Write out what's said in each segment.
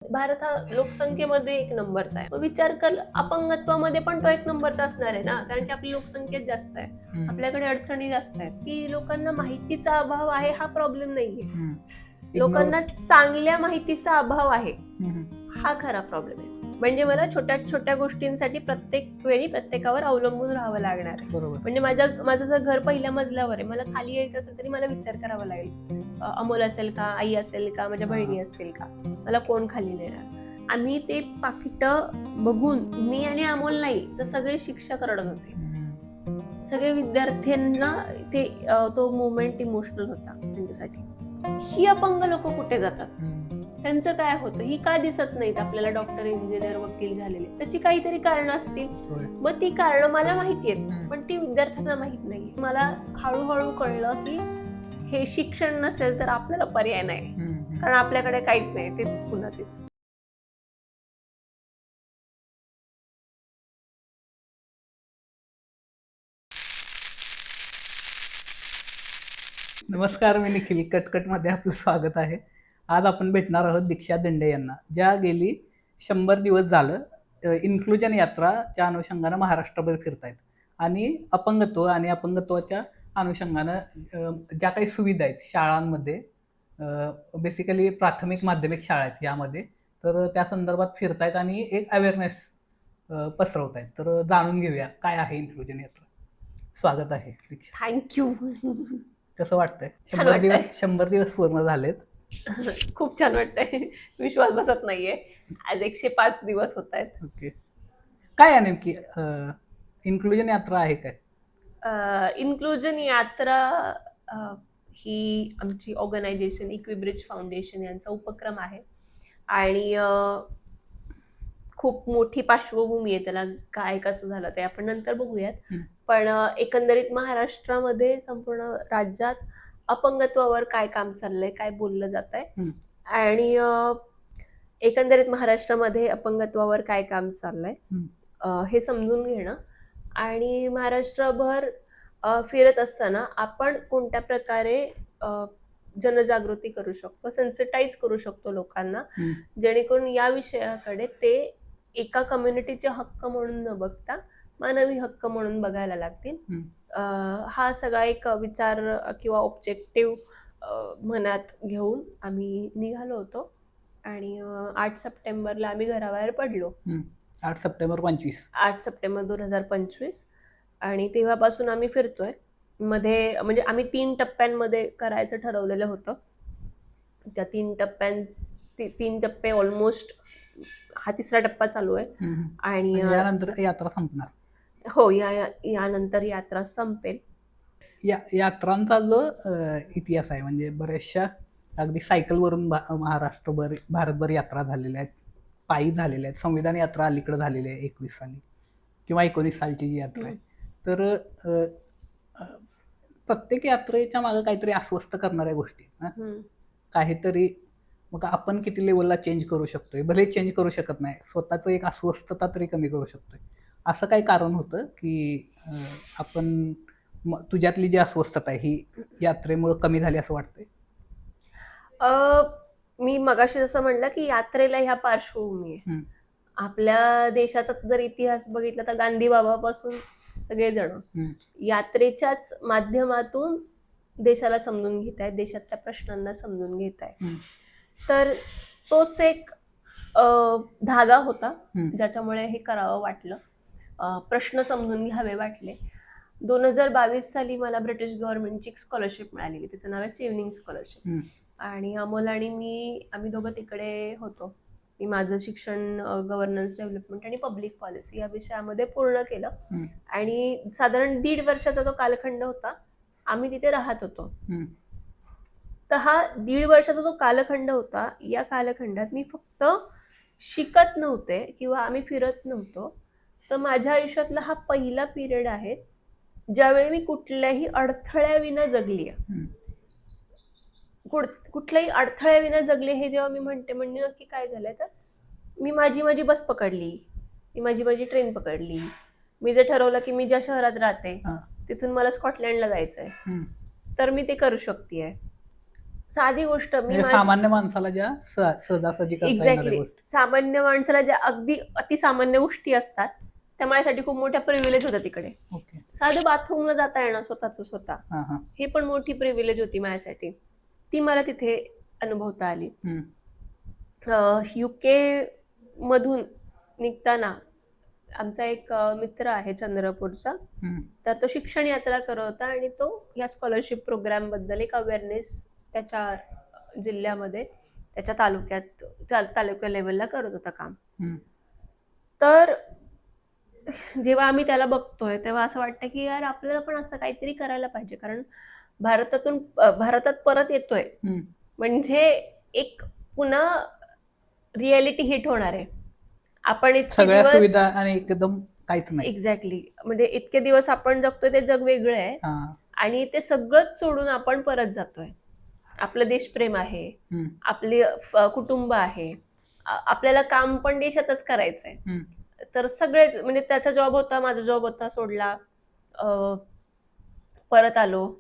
भारत हा लोकसंख्येमध्ये एक नंबरचा आहे. मग विचार कर, अपंगत्वामध्ये पण तो एक नंबरचा असणार आहे ना, कारण की आपली लोकसंख्या जास्त आहे, आपल्याकडे अडचणी जास्त आहेत, की लोकांना माहितीचा अभाव आहे हा प्रॉब्लेम नाहीये. लोकांना चांगल्या माहितीचा अभाव आहे हा खरा प्रॉब्लेम आहे. म्हणजे मला छोट्या छोट्या गोष्टींसाठी प्रत्येक वेळी प्रत्येकावर अवलंबून राहावं लागणार आहे. म्हणजे माझं जर घर पहिल्या मजल्यावर आहे, मला खाली यायचं असेल तरी मला विचार करावा लागेल, अमोल असेल का, आई असेल का, माझ्या बहिणी असतील का, मला कोण खाली नेणार. आम्ही ते पाकिट बघून, मी आणि अमोल नाही तर सगळे शिक्षक रडत होते, सगळे विद्यार्थ्यांना ते तो मोमेंट इमोशनल होता त्यांच्यासाठी. ही अपंग लोक कुठे जातात, त्यांचं काय होतं, ही का दिसत नाहीत आपल्याला, डॉक्टर, इंजिनियर, वकील झालेले, त्याची काहीतरी कारण असतील. मग ती कारण मला माहिती आहेत, पण ती विद्यार्थ्यांना माहित नाही. मला हळूहळू कळलं की हे शिक्षण नसेल तर आपल्याला पर्याय नाही, कारण आपल्याकडे काहीच नाही, तेच पुन्हा तेच. नमस्कार, मी निखिल. कटकटमध्ये आपलं स्वागत आहे. आज आपण भेटणार आहोत दीक्षा दंडे यांना, ज्या गेली 100 दिवस झालं इन्क्लुजन यात्राच्या अनुषंगानं महाराष्ट्रभर फिरतायत आणि अपंगत्व आणि अपंगत्वाच्या अनुषंगानं ज्या काही सुविधा आहेत शाळांमध्ये, बेसिकली प्राथमिक माध्यमिक शाळा आहेत यामध्ये, तर त्या संदर्भात फिरतायत आणि एक अवेअरनेस पसरवतायत. तर जाणून घेऊया काय आहे इन्क्लुजन यात्रा. स्वागत आहे दीक्षा. थँक्यू. कसं वाटतंय? छान वाटतंय. 100 दिवस पूर्ण झालेत. खूप छान वाटतंय, विश्वास बसत नाहीये, आज 105 दिवस होत आहेत. ओके, काय आहे नेमकी इन्क्लुजन यात्रा आहे काय? इन्क्लुजन यात्रा ही आमची ऑर्गनायझेशन इक्विब्रिज फाउंडेशन यांचा उपक्रम आहे आणि खूप मोठी पार्श्वभूमी आहे त्याला, काय कसं झालं ते आपण नंतर बघूयात. पण एकंदरीत महाराष्ट्रामध्ये, संपूर्ण राज्यात अपंगत्वावर काय काम चाललंय, काय बोललं जात आहे, आणि एकंदरीत महाराष्ट्रामध्ये अपंगत्वावर काय काम चाललंय हे समजून घेणं, आणि महाराष्ट्रभर फिरत असताना आपण कोणत्या प्रकारे जनजागृती करू शकतो, सेन्सिटाईज करू शकतो लोकांना, जेणेकरून या विषयाकडे ते एका कम्युनिटीचे हक्क म्हणून न बघता मानवी हक्क म्हणून बघायला लागतील. हा सगळा एक विचार किंवा ऑब्जेक्टिव्ह मनात घेऊन आम्ही निघालो होतो आणि 8 सप्टेंबरला आम्ही घराबाहेर पडलो. 8 सप्टेंबर 2025, आणि तेव्हापासून आम्ही फिरतोय. मध्ये म्हणजे आम्ही 3 टप्प्यांमध्ये करायचं ठरवलेलं होतं. त्या 3 टप्पे ऑलमोस्ट, हा 3रा टप्पा चालू आहे आणि यानंतर यात्रा संपणार. हो, यानंतर यात्रा संपेल. यात्रांचा जो इतिहास आहे, म्हणजे बऱ्याचशा अगदी सायकलवरून महाराष्ट्रभर, भारतभर यात्रा झालेल्या आहेत, पायी झालेल्या आहेत, संविधान यात्रा अलीकडे झालेली आहे 21 साली किंवा 19 सालची जी यात्रा आहे. तर प्रत्येक यात्रेच्या मागे काहीतरी अस्वस्थ करणाऱ्या गोष्टी, काहीतरी. मग आपण किती लेवलला चेंज करू शकतोय, भले चेंज करू शकत नाही, स्वतःचं एक अस्वस्थता तरी कमी करू शकतोय, असं काही कारण होतं की आपण, तुझ्यातली जी अस्वस्थता आहे ही यात्रेमुळे कमी झाली असं वाटतंय? मी मगाशी जसं म्हणलं की यात्रेला ह्या पार्श्वभूमी आहे. आपल्या देशाचा जर इतिहास बघितला तर गांधी बाबापासून सगळेजण यात्रेच्याच माध्यमातून देशाला समजून घेत आहेत, देशातल्या प्रश्नांना समजून घेत आहेत. तर तोच एक धागा होता ज्याच्यामुळे हे करावं वाटलं, प्रश्न समजून घ्यावे वाटले. 2022 साली मला ब्रिटिश गव्हर्नमेंटची स्कॉलरशिप मिळालेली, त्याचं नाव आहे चेवनिंग स्कॉलरशिप, आणि अमोल आणि मी, आम्ही दोघं तिकडे होतो. मी माझं शिक्षण गव्हर्नन्स डेव्हलपमेंट आणि पब्लिक पॉलिसी या विषयामध्ये पूर्ण केलं, आणि साधारण 1.5 वर्षाचा तो कालखंड होता, आम्ही तिथे राहत होतो. तर हा 1.5 वर्षाचा जो कालखंड होता, या कालखंडात मी फक्त शिकत नव्हते किंवा आम्ही फिरत नव्हतो, तर माझ्या आयुष्यातला हा पहिला पिरियड आहे ज्यावेळी मी कुठल्याही अडथळ्याविना जगली आहे. कुठल्याही अडथळ्याविना जगले हे जेव्हा मी म्हणते, म्हणजे नक्की काय झालंय, तर मी माझी बस पकडली, मी माझी ट्रेन पकडली, मी जे ठरवलं की मी ज्या शहरात राहते तिथून मला स्कॉटलँडला जायचंय, तर मी ते करू शकतेय. साधी गोष्ट मी म्हणजे सामान्य माणसाला ज्या सहजासहजी करता येणाऱ्या एक्झॅक्टली गोष्टी. सामान्य माणसाला ज्या अगदी अतिसामान्य गोष्टी असतात त्या माझ्यासाठी खूप मोठ्या प्रिव्हिलेज होत्या तिकडे. ओके. साधं बाथरूमला जाता येणं स्वतः हा हा. हे पण मोठी प्रिव्हिलेज होती माझ्यासाठी. ती मला तिथे अनुभवता आली. UK मधून निघताना आमचा एक मित्र आहे चंद्रपूरचा, तर तो शिक्षण यात्रा करत होता आणि तो या स्कॉलरशिप प्रोग्राम बद्दल एक अवेअरनेस त्याच्या जिल्ह्यामध्ये त्याच्या तालुक्या लेवलला करत होता काम. तर जेव्हा आम्ही त्याला बघतोय तेव्हा असं वाटतं की यार आपल्याला पण असं काहीतरी करायला पाहिजे, कारण भारतात परत येतोय म्हणजे एक पुन्हा रियालिटी हिट होणार आहे. आपण इतके सगळ्या दिवस सुविधा आणि एकदम काहीच नाही. एक्झॅक्टली म्हणजे इतके दिवस आपण जगतोय ते जग वेगळं आहे आणि ते सगळंच सोडून आपण परत जातोय. आपलं देशप्रेम आहे, आपले कुटुंब आहे, आपल्याला काम पण देशातच करायचंय. तर सगळेच म्हणजे त्याचा जॉब होता, माझा जॉब होता, सोडला, परत आलो.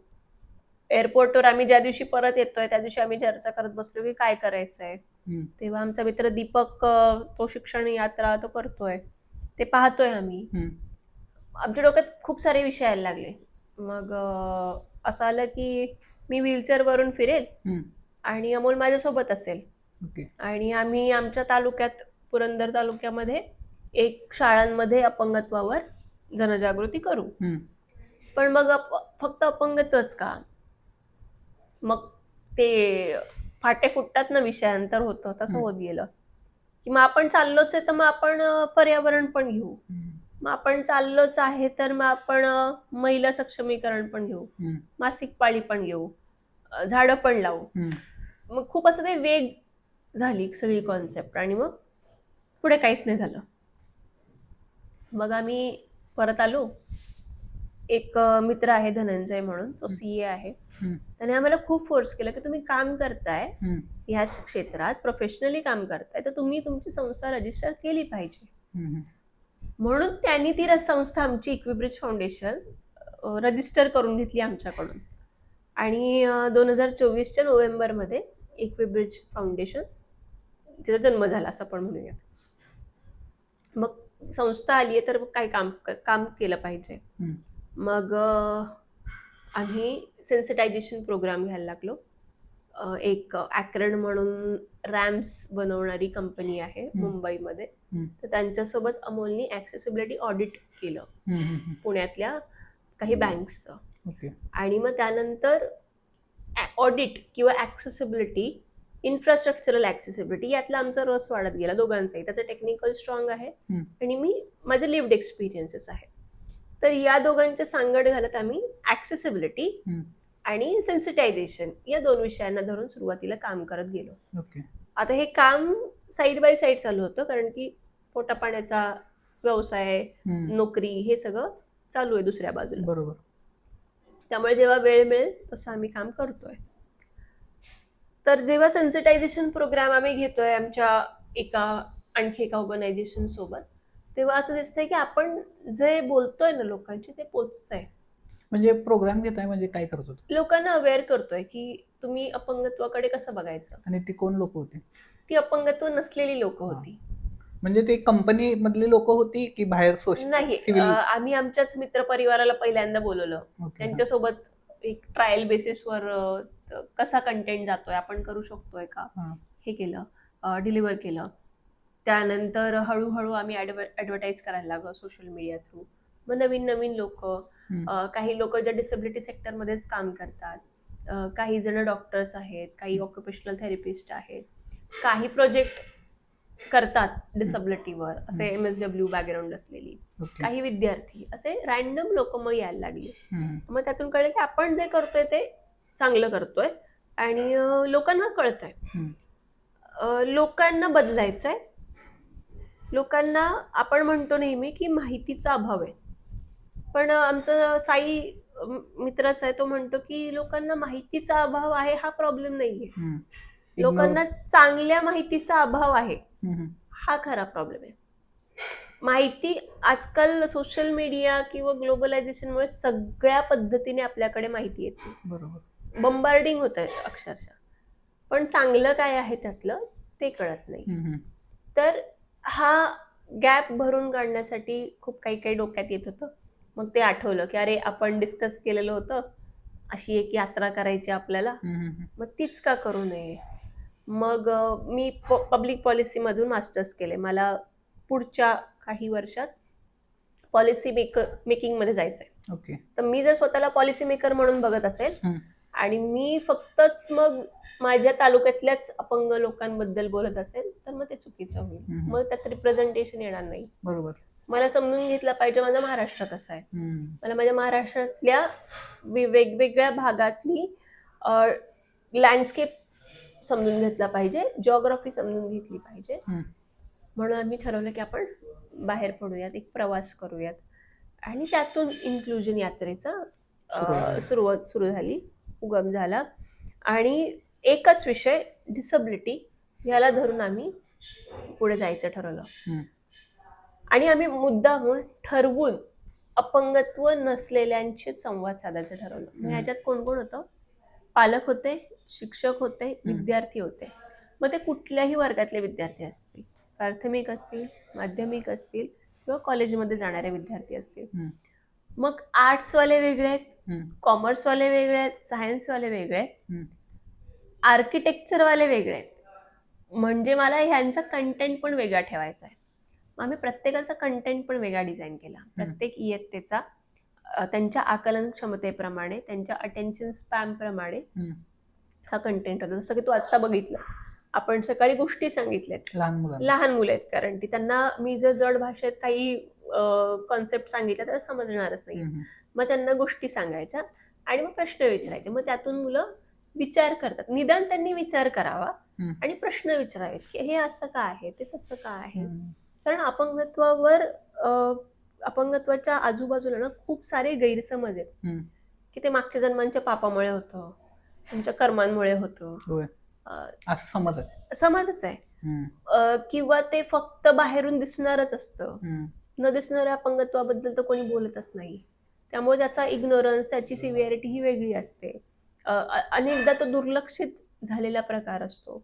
एअरपोर्टवर आम्ही ज्या दिवशी परत येतोय त्या दिवशी आम्ही चर्चा करत बसलो की काय करायचंय. तेव्हा आमचा मित्र दीपक तो शिक्षण यात्रा तो करतोय, ते पाहतोय आम्ही. आमच्या डोक्यात खूप सारे विषय यायला लागले. मग असं आलं की मी व्हीलचेअर वरून फिरेल आणि अमोल माझ्यासोबत असेल आणि आम्ही आमच्या तालुक्यात पुरंदर तालुक्यामध्ये एक शाळांमध्ये अपंगत्वावर जनजागृती करू. पण मग फक्त अपंगत्वच का, मग ते फाटे फुटतात ना, विषयांतर होतं तसं होत गेलं की मग आपण चाललोच आहे तर मग आपण पर्यावरण पण घेऊ. मग आपण चाललोच आहे तर मग आपण महिला सक्षमीकरण पण घेऊ, मासिक पाळी पण घेऊ, झाडं पण लावू. मग खूप असं ते वेग झाली सगळी कॉन्सेप्ट आणि मग पुढे काहीच नाही झालं. मग आम्ही परत आलो. एक मित्र आहे धनंजय म्हणून, तो CA आहे. त्याने आम्हाला खूप फोर्स केलं की तुम्ही काम करताय ह्याच क्षेत्रात, प्रोफेशनली काम करताय, तर तुम्ही तुमची संस्था रजिस्टर केली पाहिजे. म्हणून त्यांनी ती संस्था आमची इक्विब्रिज फाउंडेशन रजिस्टर करून घेतली आमच्याकडून आणि 2024च्या नोव्हेंबरमध्ये इक्विब्रिज फाउंडेशन तिचा जन्म झाला असं पण म्हणूया. मग संस्था आली आहे तर काही काम केलं पाहिजे. मग आम्ही सेन्सिटायझेशन प्रोग्राम घ्यायला लागलो. एक ॲक्रन म्हणून रॅम्स बनवणारी कंपनी आहे मुंबईमध्ये, तर त्यांच्यासोबत अमोलनी ॲक्सेसिबिलिटी ऑडिट केलं पुण्यातल्या काही बँक्सचं. आणि मग त्यानंतर ऑडिट किंवा ॲक्सेसिबिलिटी, इन्फ्रास्ट्रक्चरल ॲक्सेसिबिलिटी यातला आमचा रस वाढत गेला दोघांचाही. त्याचं टेक्निकल स्ट्रॉंग आहे आणि माझे लिव्ड एक्सपिरियन्सेस आहे. तर या दोघांचे सांगड घालत आम्ही ॲक्सेसिबिलिटी आणि सेन्सिटायझेशन या 2 विषयांना धरून सुरुवातीला काम करत गेलो. आता हे काम साईड बाय साईड चालू होतं, कारण की पोटापाण्याचा व्यवसाय, नोकरी हे सगळं चालू आहे दुसऱ्या बाजूला. बरोबर. त्यामुळे जेव्हा वेळ मिळेल तसं आम्ही काम करतोय. तर जेव्हा सेन्सिटायझेशन प्रोग्राम आम्ही घेतोय आमच्या आणखी एका ऑर्गनायझेशन सोबत, तेव्हा असं दिसतंय की आपण जे बोलतोय ना लोकांची ते पोचतंय. म्हणजे प्रोग्राम घेताय म्हणजे काय करतो? लोकांना अवेअर करतोय की तुम्ही अपंगत्वाकडे कसं बघायचं. आणि ती कोण लोक होती? ती अपंगत्व नसलेली लोक होती. म्हणजे ते कंपनी मधली लोक होती की बाहेर नाही, आम्ही आमच्याच मित्र परिवाराला पहिल्यांदा बोलवलं. त्यांच्यासोबत एक ट्रायल बेसिसवर कसा कंटेंट जातोय, आपण करू शकतोय का, हे केलं, डिलिव्हर केलं. त्यानंतर हळूहळू आम्ही ॲडव्हर्टाईज करायला लागलो सोशल मीडिया थ्रू. मग नवीन लोक, काही लोक ज्या डिसेबिलिटी सेक्टरमध्येच काम करतात, काही जण डॉक्टर्स आहेत, काही ऑक्युपेशनल थेरपिस्ट आहेत, काही प्रोजेक्ट करतात डिसेबिलिटीवर, असे MSW बॅकग्राऊंड असलेली, काही विद्यार्थी, असे रॅन्डम लोक मग यायला लागली. मग त्यातून कळलं की आपण जे करतोय ते चांगलं करतोय आणि लोकांना कळतंय, लोकांना बदलायचंय. लोकांना आपण म्हणतो नेहमी की माहितीचा अभाव आहे, पण आमचा साई मित्रच आहे, तो म्हणतो की लोकांना माहितीचा अभाव आहे हा प्रॉब्लेम नाहीये, लोकांना चांगल्या माहितीचा अभाव आहे हा खरा प्रॉब्लेम आहे. माहिती आजकाल सोशल मीडिया किंवा ग्लोबलायझेशनमुळे सगळ्या पद्धतीने आपल्याकडे माहिती येते. बरोबर. बंबार्डिंग होत आहे अक्षरशः. पण चांगलं काय आहे त्यातलं ते कळत नाही. हम्म, हम्म. तर हा गॅप भरून काढण्यासाठी खूप काही काही डोक्यात येत होतं. मग ते आठवलं की अरे आपण डिस्कस केलेलं होतं अशी एक यात्रा करायची आपल्याला, हम्म, हम्म. मग तीच का करू नये. मग मी पब्लिक पॉलिसीमधून मास्टर्स केले. मला पुढच्या काही वर्षात पॉलिसी मेकिंगमध्ये जायचंय. ओके. तर मी जर स्वतःला पॉलिसी मेकर म्हणून बघत असेल हम्म. आणि मी फक्तच मग माझ्या तालुक्यातल्याच अपंग लोकांबद्दल बोलत असेल तर मग ते चुकीचं होईल. हम्म. मग त्यात रिप्रेझेंटेशन येणार नाही. बरोबर. मला समजून घेतलं पाहिजे माझा महाराष्ट्र कसा आहे. हम्म. मला माझ्या महाराष्ट्रातल्या वेगवेगळ्या भागातली लँडस्केप समजून घेतला पाहिजे, जिओग्राफी समजून घेतली पाहिजे. हम्म. म्हणून आम्ही ठरवलं की आपण बाहेर पडूयात, एक प्रवास करूयात. आणि त्यातून इन्क्लुजन यात्रेचा सुरू झाली, उगम झाला. आणि एकच विषय डिसेबिलिटी याला धरून आम्ही पुढे जायचं ठरवलं. हम्म. आणि आम्ही मुद्दामून ठरवून अपंगत्व नसलेल्यांशी संवाद साधायचं ठरवलं. मग ह्याच्यात कोण कोण होतं? पालक होते, शिक्षक होते, विद्यार्थी होते. मग ते कुठल्याही वर्गातले विद्यार्थी असतील, प्राथमिक असतील, माध्यमिक असतील किंवा कॉलेजमध्ये जाणारे विद्यार्थी असतील. मग आर्ट्सवाले वेगळे आहेत, कॉमर्सवाले वेगळे आहेत, सायन्सवाले वेगळे आहेत, आर्किटेक्चरवाले वेगळे आहेत. म्हणजे मला ह्यांचा कंटेंट पण वेगळा ठेवायचा आहे. मग आम्ही प्रत्येकाचा कंटेंट पण वेगळा डिझाईन केला. प्रत्येक इयत्तेचा त्यांच्या आकलन क्षमतेप्रमाणे, त्यांच्या अटेन्शन स्पॅम प्रमाणे हा कंटेंट होता. जसं की तू आत्ता बघितलं, आपण सकाळी गोष्टी सांगितल्यात. लहान मुलं आहेत, कारण ती त्यांना मी जर जड भाषेत काही कॉन्सेप्ट सांगितल्या तर समजणारच नाही. मग त्यांना गोष्टी सांगायच्या आणि मग प्रश्न विचारायचे. मग त्यातून मुलं विचार करतात. निदान त्यांनी विचार करावा आणि प्रश्न विचारावेत की हे असं का आहे, ते तसं का आहे. कारण अपंगत्वाच्या आजूबाजूला ना खूप सारे गैरसमज आहेत की ते मागच्या जन्मांच्या पापामुळे होतं, तुमच्या कर्मांमुळे होतं, समजच आहे. किंवा ते फक्त बाहेरून दिसणारच असतं. न दिसणाऱ्या अपंगत्वाबद्दल तर कोणी बोलतच नाही. त्यामुळे त्याचा इग्नोरन्स, त्याची सिव्हिअरिटी ही वेगळी असते. अनेकदा तो दुर्लक्षित झालेला प्रकार असतो.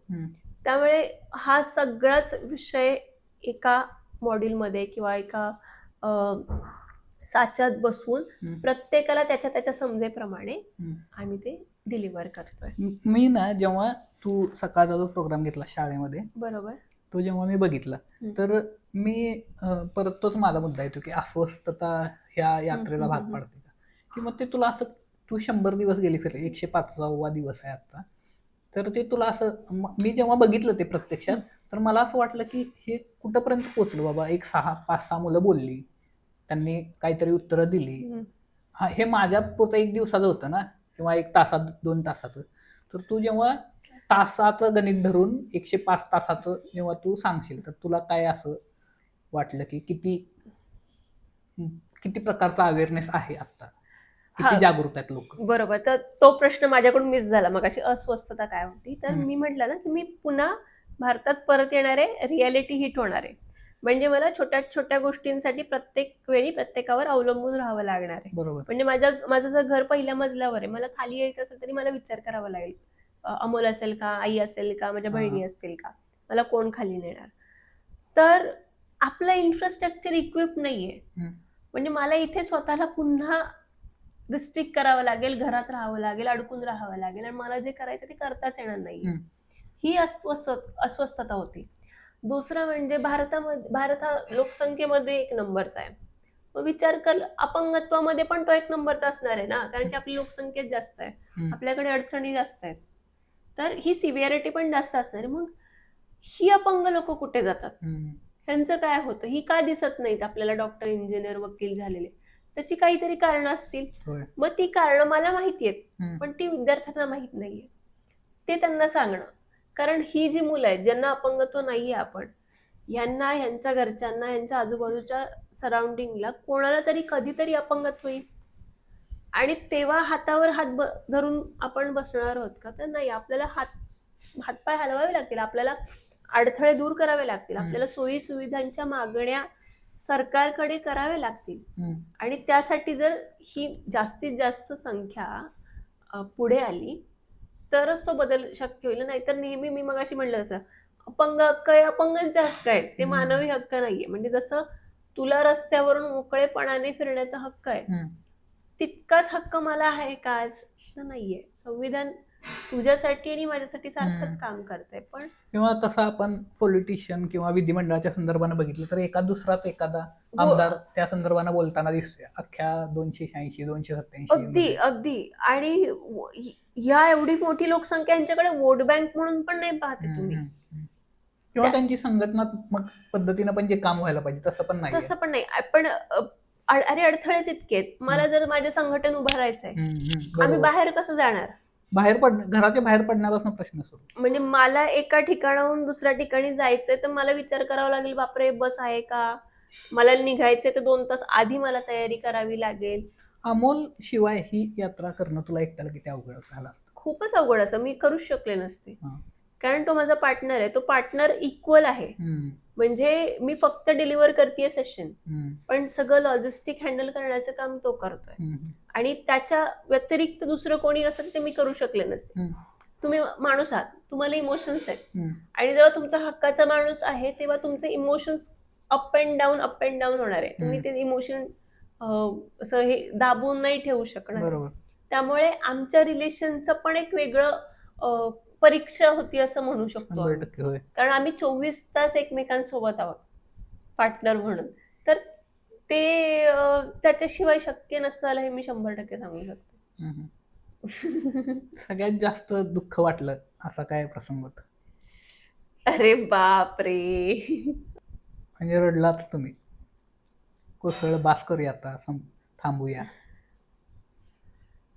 त्यामुळे हा सगळाच विषय एका मॉड्यूलमध्ये किंवा एका साच्यात बसवून प्रत्येकाला त्याच्या त्याच्या समजेप्रमाणे आम्ही ते डिलिव्हर करतोय. मी ना जेव्हा तू सकाळचा जो प्रोग्राम घेतला शाळेमध्ये, बरोबर, तो जेव्हा मी बघितला तर मी परत तोच माझा मुद्दा येतो की अस्वस्थता ह्या यात्रेला भाग पाडते का, की मग ते तुला असं, तू 100 दिवस गेली फिरले, 105वा दिवस आहे आता, तर ते तुला असं, मी जेव्हा बघितलं ते प्रत्यक्षात तर मला असं वाटलं की हे कुठंपर्यंत पोचलो बाबा. एक 5-6 मुलं बोलली, त्यांनी काहीतरी उत्तरं दिली. हा, हे माझ्या पुरतं 1 दिवसाचं होतं ना, किंवा 1 तासात 2 तासाचं. तर तू जेव्हा तासाचं गणित धरून 105 तासाचं जेव्हा तू सांगशील तर तुला काय असं वाटलं की किती प्रकारचा अवेअरनेस आहे आता, किती जागरूक आहेत लोक? बरोबर. तर तो प्रश्न माझ्याकडून मिस झाला मग, अशी अस्वस्थता काय होती. तर मी म्हटलं ना की मी पुन्हा भारतात परत येणारे, रियालिटी हिट होणार आहे. म्हणजे मला छोट्या छोट्या गोष्टींसाठी प्रत्येक वेळी प्रत्येकावर अवलंबून राहावं लागणार आहे. बरोबर. म्हणजे माझं जर घर पहिल्या मजल्यावर आहे, मला खाली यायचं असेल तरी मला विचार करावा लागेल, अमोल असेल का, आई असेल का, माझ्या बहिणी असतील का, मला कोण खाली नेणार. तर आपलं इन्फ्रास्ट्रक्चर इक्विप नाहीये. म्हणजे मला इथे स्वतःला पुन्हा रिस्ट्रिक्ट करावं लागेल, घरात राहावं लागेल, अडकून राहावं लागेल, आणि मला जे करायचं ते करताच येणार नाही. ही अस्वस्थता होती. दुसरं म्हणजे भारत हा लोकसंख्येमध्ये 1 नंबरचा आहे. मग विचार कर, अपंगत्वामध्ये पण तो 1 नंबरचा असणार आहे ना, कारण की आपली लोकसंख्या जास्त आहे, आपल्याकडे अडचणी जास्त आहेत, तर ही सिव्हिअरिटी पण जास्त असणार आहे. मग ही अपंग लोक कुठे जातात, त्यांचं काय होतं, ही का दिसत नाहीत आपल्याला, डॉक्टर, इंजिनियर, वकील झालेले? त्याची काहीतरी कारणं असतील. मग ती कारणं मला माहिती आहेत, पण ती विद्यार्थ्यांना माहित नाहीये. ते त्यांना सांगणं, कारण ही जी मुलं आहेत ज्यांना अपंगत्व नाहीये, आपण यांना, यांच्या घरच्यांना, यांच्या आजूबाजूच्या सराउंडिंगला कोणाला तरी कधीतरी अपंगत्व येईल, आणि तेव्हा हातावर हात धरून आपण बसणार आहोत का? तर नाही. आपल्याला हातपाय हलवावे लागतील, आपल्याला अडथळे दूर करावे लागतील, आपल्याला सोयी सुविधांच्या मागण्या सरकारकडे करावे लागतील. आणि त्यासाठी जर ही जास्तीत जास्त संख्या पुढे आली तरच तो बदल शक्य होईल. नाहीतर नेहमी मी मगाशी म्हणलं तसं अपंग हक्क आहे, अपंगांचे हक्क आहेत, ते मानवी हक्क नाहीये. म्हणजे जसं तुला रस्त्यावरून मोकळेपणाने फिरण्याचा हक्क आहे, तितकाच हक्क मला आहे का आज? असं नाहीये. संविधान तुझ्यासाठी आणि माझ्यासाठी सारखंच काम करतंय. पण किंवा तसं आपण पॉलिटिशियन किंवा विधिमंडळाच्या संदर्भानं बघितलं तर एखादा आमदार त्या संदर्भानं बोलताना दिसतोय अख्ख्या 286 287 अगदी अगदी. आणि ह्या एवढी मोठी लोकसंख्या यांच्याकडे वोट बँक म्हणून पण नाही पाहते तुम्ही. किंवा त्यांची संघटनात्मक पद्धतीनं पण जे काम व्हायला पाहिजे तसं पण नाही. तसं पण नाही. पण अरे अडथळेच इतके आहेत. मला जर माझे संघटन उभारायचंय, आम्ही बाहेर कसं जाणार? घराच्या बाहेर पडण्यापासून प्रश्न सुरू. म्हणजे मला एका ठिकाणाहून दुसऱ्या ठिकाणी जायचंय तर मला विचार करावा लागेल, बापरे बस आहे का? मला निघायचंय तर 2 तास आधी मला तयारी करावी लागेल. अमोल शिवाय ही यात्रा करणं तुला एकट्याला किती अवघड झालं? खूपच अवघड असं. मी करूच शकले नसते. कारण तो माझा पार्टनर आहे. तो पार्टनर इक्वल आहे. म्हणजे मी फक्त डिलिव्हर करतेय सेशन, पण सगळं लॉजिस्टिक हँडल करण्याचं काम तो करतोय. आणि त्याच्या व्यतिरिक्त दुसरं कोणी असेल ते मी करू शकले नसते. तुम्ही माणूस आहात, तुम्हाला इमोशन्स आहेत, आणि जेव्हा तुमचा हक्काचा माणूस आहे तेव्हा तुमचे इमोशन्स अप अँड डाऊन होणार आहे. तुम्ही ते इमोशन असं हे दाबून नाही ठेवू शकणार. त्यामुळे आमच्या रिलेशनचं पण एक वेगळं परीक्षा होती असं म्हणू शकतो. कारण आम्ही 24 तास एकमेकांसोबत आहोत पार्टनर म्हणून. तर ते त्याच्याशिवाय शक्य नसतं हे मी 100% सांगू शकते. सगळ्यात जास्त दुःख वाटलं असा काय प्रसंग होता? अरे बाप रे. म्हणजे रडलात तुम्ही? कोसळ बास करूया आता, थांबूया,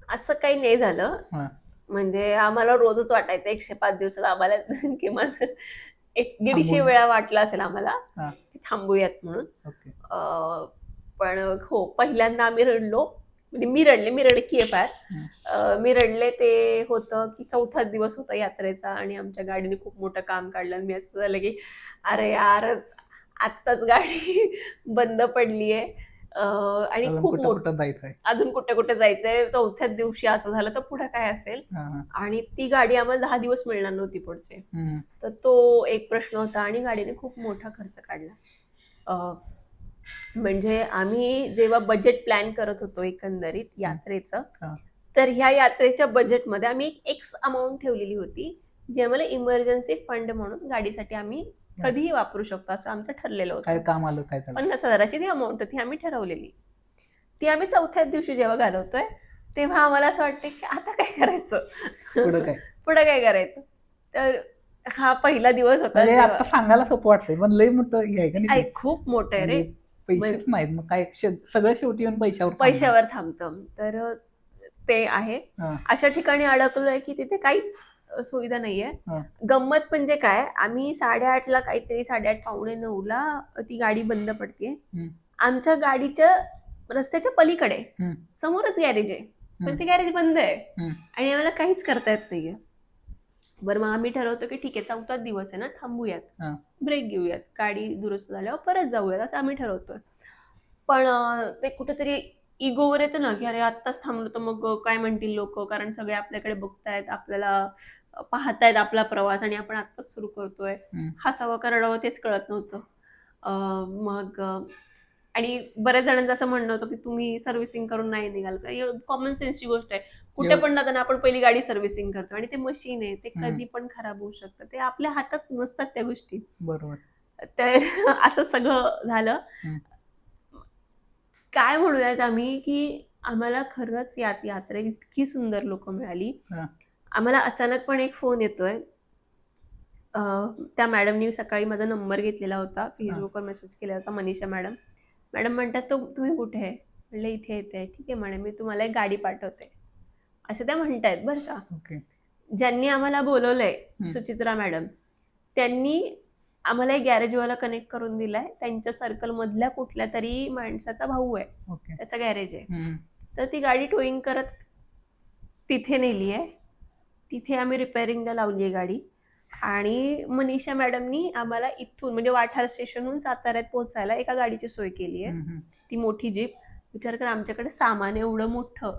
असं काही नाही झालं. म्हणजे आम्हाला रोजच वाटायचं 105 दिवसात आम्हाला किमान 150 वेळा वाटलं असेल आम्हाला थांबूयात म्हणून. पण हो, पहिल्यांदा आम्ही रडलो. म्हणजे मी रडकीये फार. मी रडले ते होतं की 4थाच दिवस होता यात्रेचा आणि आमच्या गाडीने खूप मोठं काम काढलं. मी असं झालं की अरे यार, आत्ताच गाडी बंद पडलीये आणि खूप मोठं जायचंय, अजून कुठे कुठे जायचंय. 4थ्याच दिवशी असं झालं तर पुढे काय असेल? आणि ती गाडी आम्हाला 10 दिवस मिळणार नव्हती पुढचे. तर तो एक प्रश्न होता. आणि गाडीने खूप मोठा खर्च काढला. म्हणजे आम्ही जेव्हा बजेट प्लॅन करत होतो एकंदरीत यात्रेचं, तर ह्या यात्रेच्या बजेटमध्ये आम्ही एक एक्स अमाऊंट ठेवलेली होती, जी आम्हाला इमर्जन्सी फंड म्हणून गाडीसाठी आम्ही कधीही वापरू शकतो असं आमचं ठरलेलं होतं. काय काम आलं? काय 50,000ची ती अमाऊंट होती आम्ही ठरवलेली. ती आम्ही 4थ्याच दिवशी जेव्हा घालवतोय तेव्हा आम्हाला असं वाटतं की आता काय करायचं, पुढे काय करायचं. तर हा पहिला दिवस होता. आता सांगायला सोपं वाटतंय, पण लय मोठं हे आहे का नाही? खूप मोठं आहे रे. पैसेच नाहीत, मग काय सगळं शेवटी येऊन पैशावर थांबतं. तर ते आहे. अशा ठिकाणी अडकलोय की तिथे काहीच सुविधा नाहीये. गंमत म्हणजे काय, आम्ही 8:30ला काहीतरी 8:30 पावणे 9ला ती गाडी बंद पडते. आमच्या गाडीच्या रस्त्याच्या पलीकडे समोरच गॅरेज आहे, पण ते गॅरेज बंद आहे आणि आम्हाला काहीच करता येत नाहीये. बरं, मग आम्ही ठरवतो की ठीक आहे, 4थाच दिवस आहे ना, थांबूयात, ब्रेक घेऊयात, गाडी दुरुस्त झाल्यावर परत जाऊयात असं आम्ही ठरवतोय. पण ते कुठेतरी इगोवर येतं ना की अरे आत्ताच थांबलो तर मग काय म्हणतील लोक, कारण सगळे आपल्याकडे बघतायत, आपल्याला पाहतायत आपला प्रवास आणि आपण आत्ताच सुरू करतोय. हसावं का रडावं तेच कळत नव्हतं. मग आणि बऱ्याच जणांचं असं म्हणणं होतं की तुम्ही सर्व्हिसिंग करून नाही निघाल. कॉमन सेन्सची गोष्ट आहे. कुठे पण जाताना आपण पहिली गाडी सर्व्हिसिंग करतो आणि ते मशीन आहे, ते कधी पण खराब होऊ शकतं. ते आपल्या हातात नसतात त्या गोष्टी. बरोबर. तर असं सगळं झालं. काय म्हणूयात आम्ही की आम्हाला खरंच यात्रेत इतकी सुंदर लोक मिळाली. आम्हाला अचानकपणे एक फोन येतोय. त्या मॅडमनी सकाळी माझा नंबर घेतलेला होता, फेसबुकवर मेसेज केला होता, मनीषा मॅडम. मॅडम म्हणतात तुम्ही कुठे आहे? म्हणलं इथे येते. ठीक आहे म्हणे, मी तुम्हाला एक गाडी पाठवते असं त्या म्हणतायत बरं का. ज्यांनी आम्हाला बोलवलंय, सुचित्रा मॅडम, त्यांनी आम्हाला एक गॅरेजवाला कनेक्ट करून दिलाय. त्यांच्या सर्कल मधल्या कुठल्या तरी माणसाचा भाऊ आहे, त्याचा गॅरेज आहे. तर ती गाडी टोईंग करत तिथे नेली आहे. तिथे आम्ही रिपेअरिंगला लावली आहे गाडी. आणि मनीषा मॅडमनी आम्हाला इथून म्हणजे वाठार स्टेशनहून साताऱ्यात पोहोचायला एका गाडीची सोय केली आहे, ती मोठी जीप. विचार कर, आमच्याकडे सामान एवढं मोठं,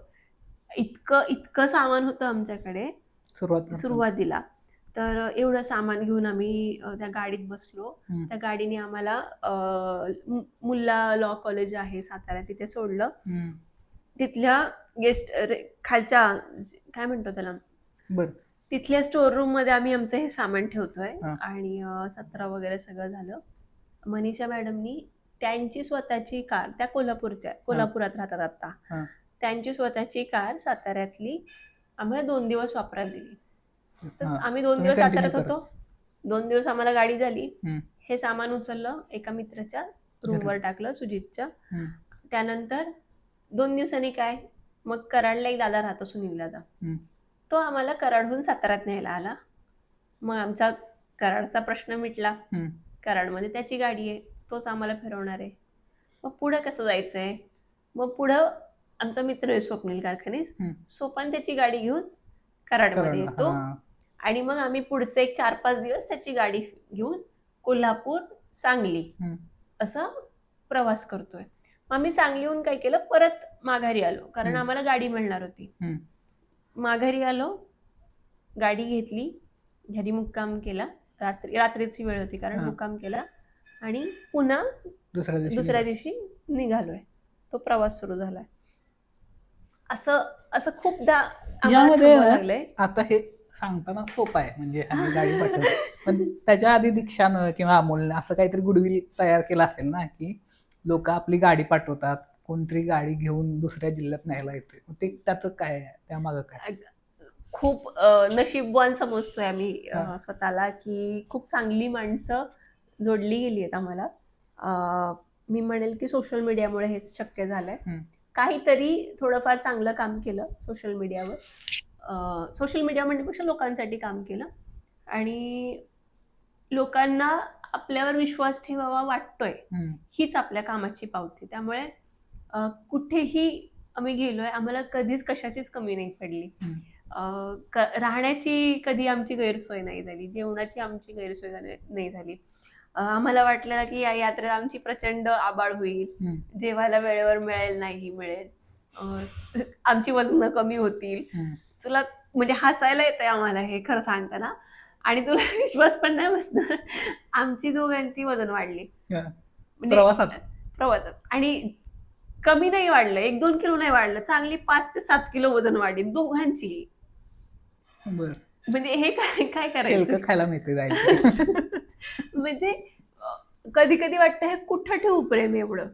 इतकं सामान होतं आमच्याकडे. सुरुवातीला. तर एवढं सामान घेऊन आम्ही त्या गाडीत बसलो. त्या गाडीने आम्हाला मुल्ला लॉ कॉलेज आहे सातारा, तिथे सोडलं. तिथल्या खालच्या काय म्हणतो त्याला, तिथल्या स्टोर रूम मध्ये आम्ही आमचं हे सामान ठेवतोय. आणि सत्र वगैरे सगळं झालं. मनीषा मॅडमनी त्यांची स्वतःची कार, त्या कोल्हापुरात राहतात आता, त्यांची स्वतःची कार साताऱ्यातली आम्हाला 2 दिवस वापरायला दिली. तर आम्ही 2 दिवस साताऱ्यात होतो. 2 दिवस आम्हाला गाडी झाली. हे सामान उचललं, एका मित्राच्या रूमवर टाकलं, सुजितच्या. त्यानंतर 2 दिवसांनी काय, मग कराडला एक दादा राहतो, सुनील दादा, तो आम्हाला कराडहून साताऱ्यात न्यायला आला. मग आमचा कराडचा प्रश्न मिटला. कराडमध्ये त्याची गाडी आहे, तोच आम्हाला फिरवणार आहे. मग पुढं कसं जायचंय, मग पुढं आमचा मित्र आहे स्वप्नील कारखाने, सोपान त्याची गाडी घेऊन कराडमध्ये येतो. आणि मग आम्ही पुढचे एक 4-5 दिवस त्याची गाडी घेऊन कोल्हापूर, सांगली असा प्रवास करतोय. मग आम्ही सांगलीहून काय केलं, परत माघारी आलो, कारण आम्हाला गाडी मिळणार होती. माघारी आलो, गाडी घेतली, घरी मुक्काम केला. रात्रीची वेळ होती, कारण मुक्काम केला. आणि पुन्हा दुसऱ्या दिवशी निघालोय. तो प्रवास सुरू झालाय. असं खूपदा यामध्ये. आता हे सांगताना सोपं आहे, म्हणजे आम्ही गाडी पाठवली, पण त्याच्या आधी दीक्षानं किंवा अमोलनं असं काहीतरी गुडविल तयार केलं असेल ना, की लोक आपली गाडी पाठवतात, कोणतरी गाडी घेऊन दुसऱ्या जिल्ह्यात न्यायला येते. ते त्याचं काय आहे, त्यामागं काय? खूप नशीबवान समजतोय आम्ही स्वतःला, की खूप चांगली माणसं जोडली गेली आहेत आम्हाला. मी म्हणेल की सोशल मीडियामुळे हे शक्य झालंय. काहीतरी थोडंफार चांगलं काम केलं सोशल मीडियावर. सोशल मीडिया म्हणण्यापेक्षा लोकांसाठी काम केलं. आणि लोकांना आपल्यावर विश्वास ठेवावा वाटतोय, हीच आपल्या कामाची पावती. त्यामुळे कुठेही आम्ही गेलोय, आम्हाला कधीच कशाचीच कमी नाही पडली. राहण्याची कधी आमची गैरसोय नाही झाली, जेवणाची आमची गैरसोय नाही झाली. आम्हाला वाटलं की या यात्रेत आमची प्रचंड आबाळ होईल, जेवायला वेळेवर मिळेल, नाही मिळेल, आमची वजन कमी होतील. तुला म्हणजे हसायला येतंय आम्हाला हे खरं सांगताना, आणि तुला विश्वास पण नाही बसणार, आमची दोघांची वजन वाढली म्हणजे प्रवासात. आणि कमी नाही वाढलं, 1-2 किलो नाही वाढलं, चांगली 5 ते 7 किलो वजन वाढली दोघांची. म्हणजे हे काय करायचं, खायला मिळते म्हणजे कधी कधी वाटतं हे कुठं ठेवू प्रेम एवढं,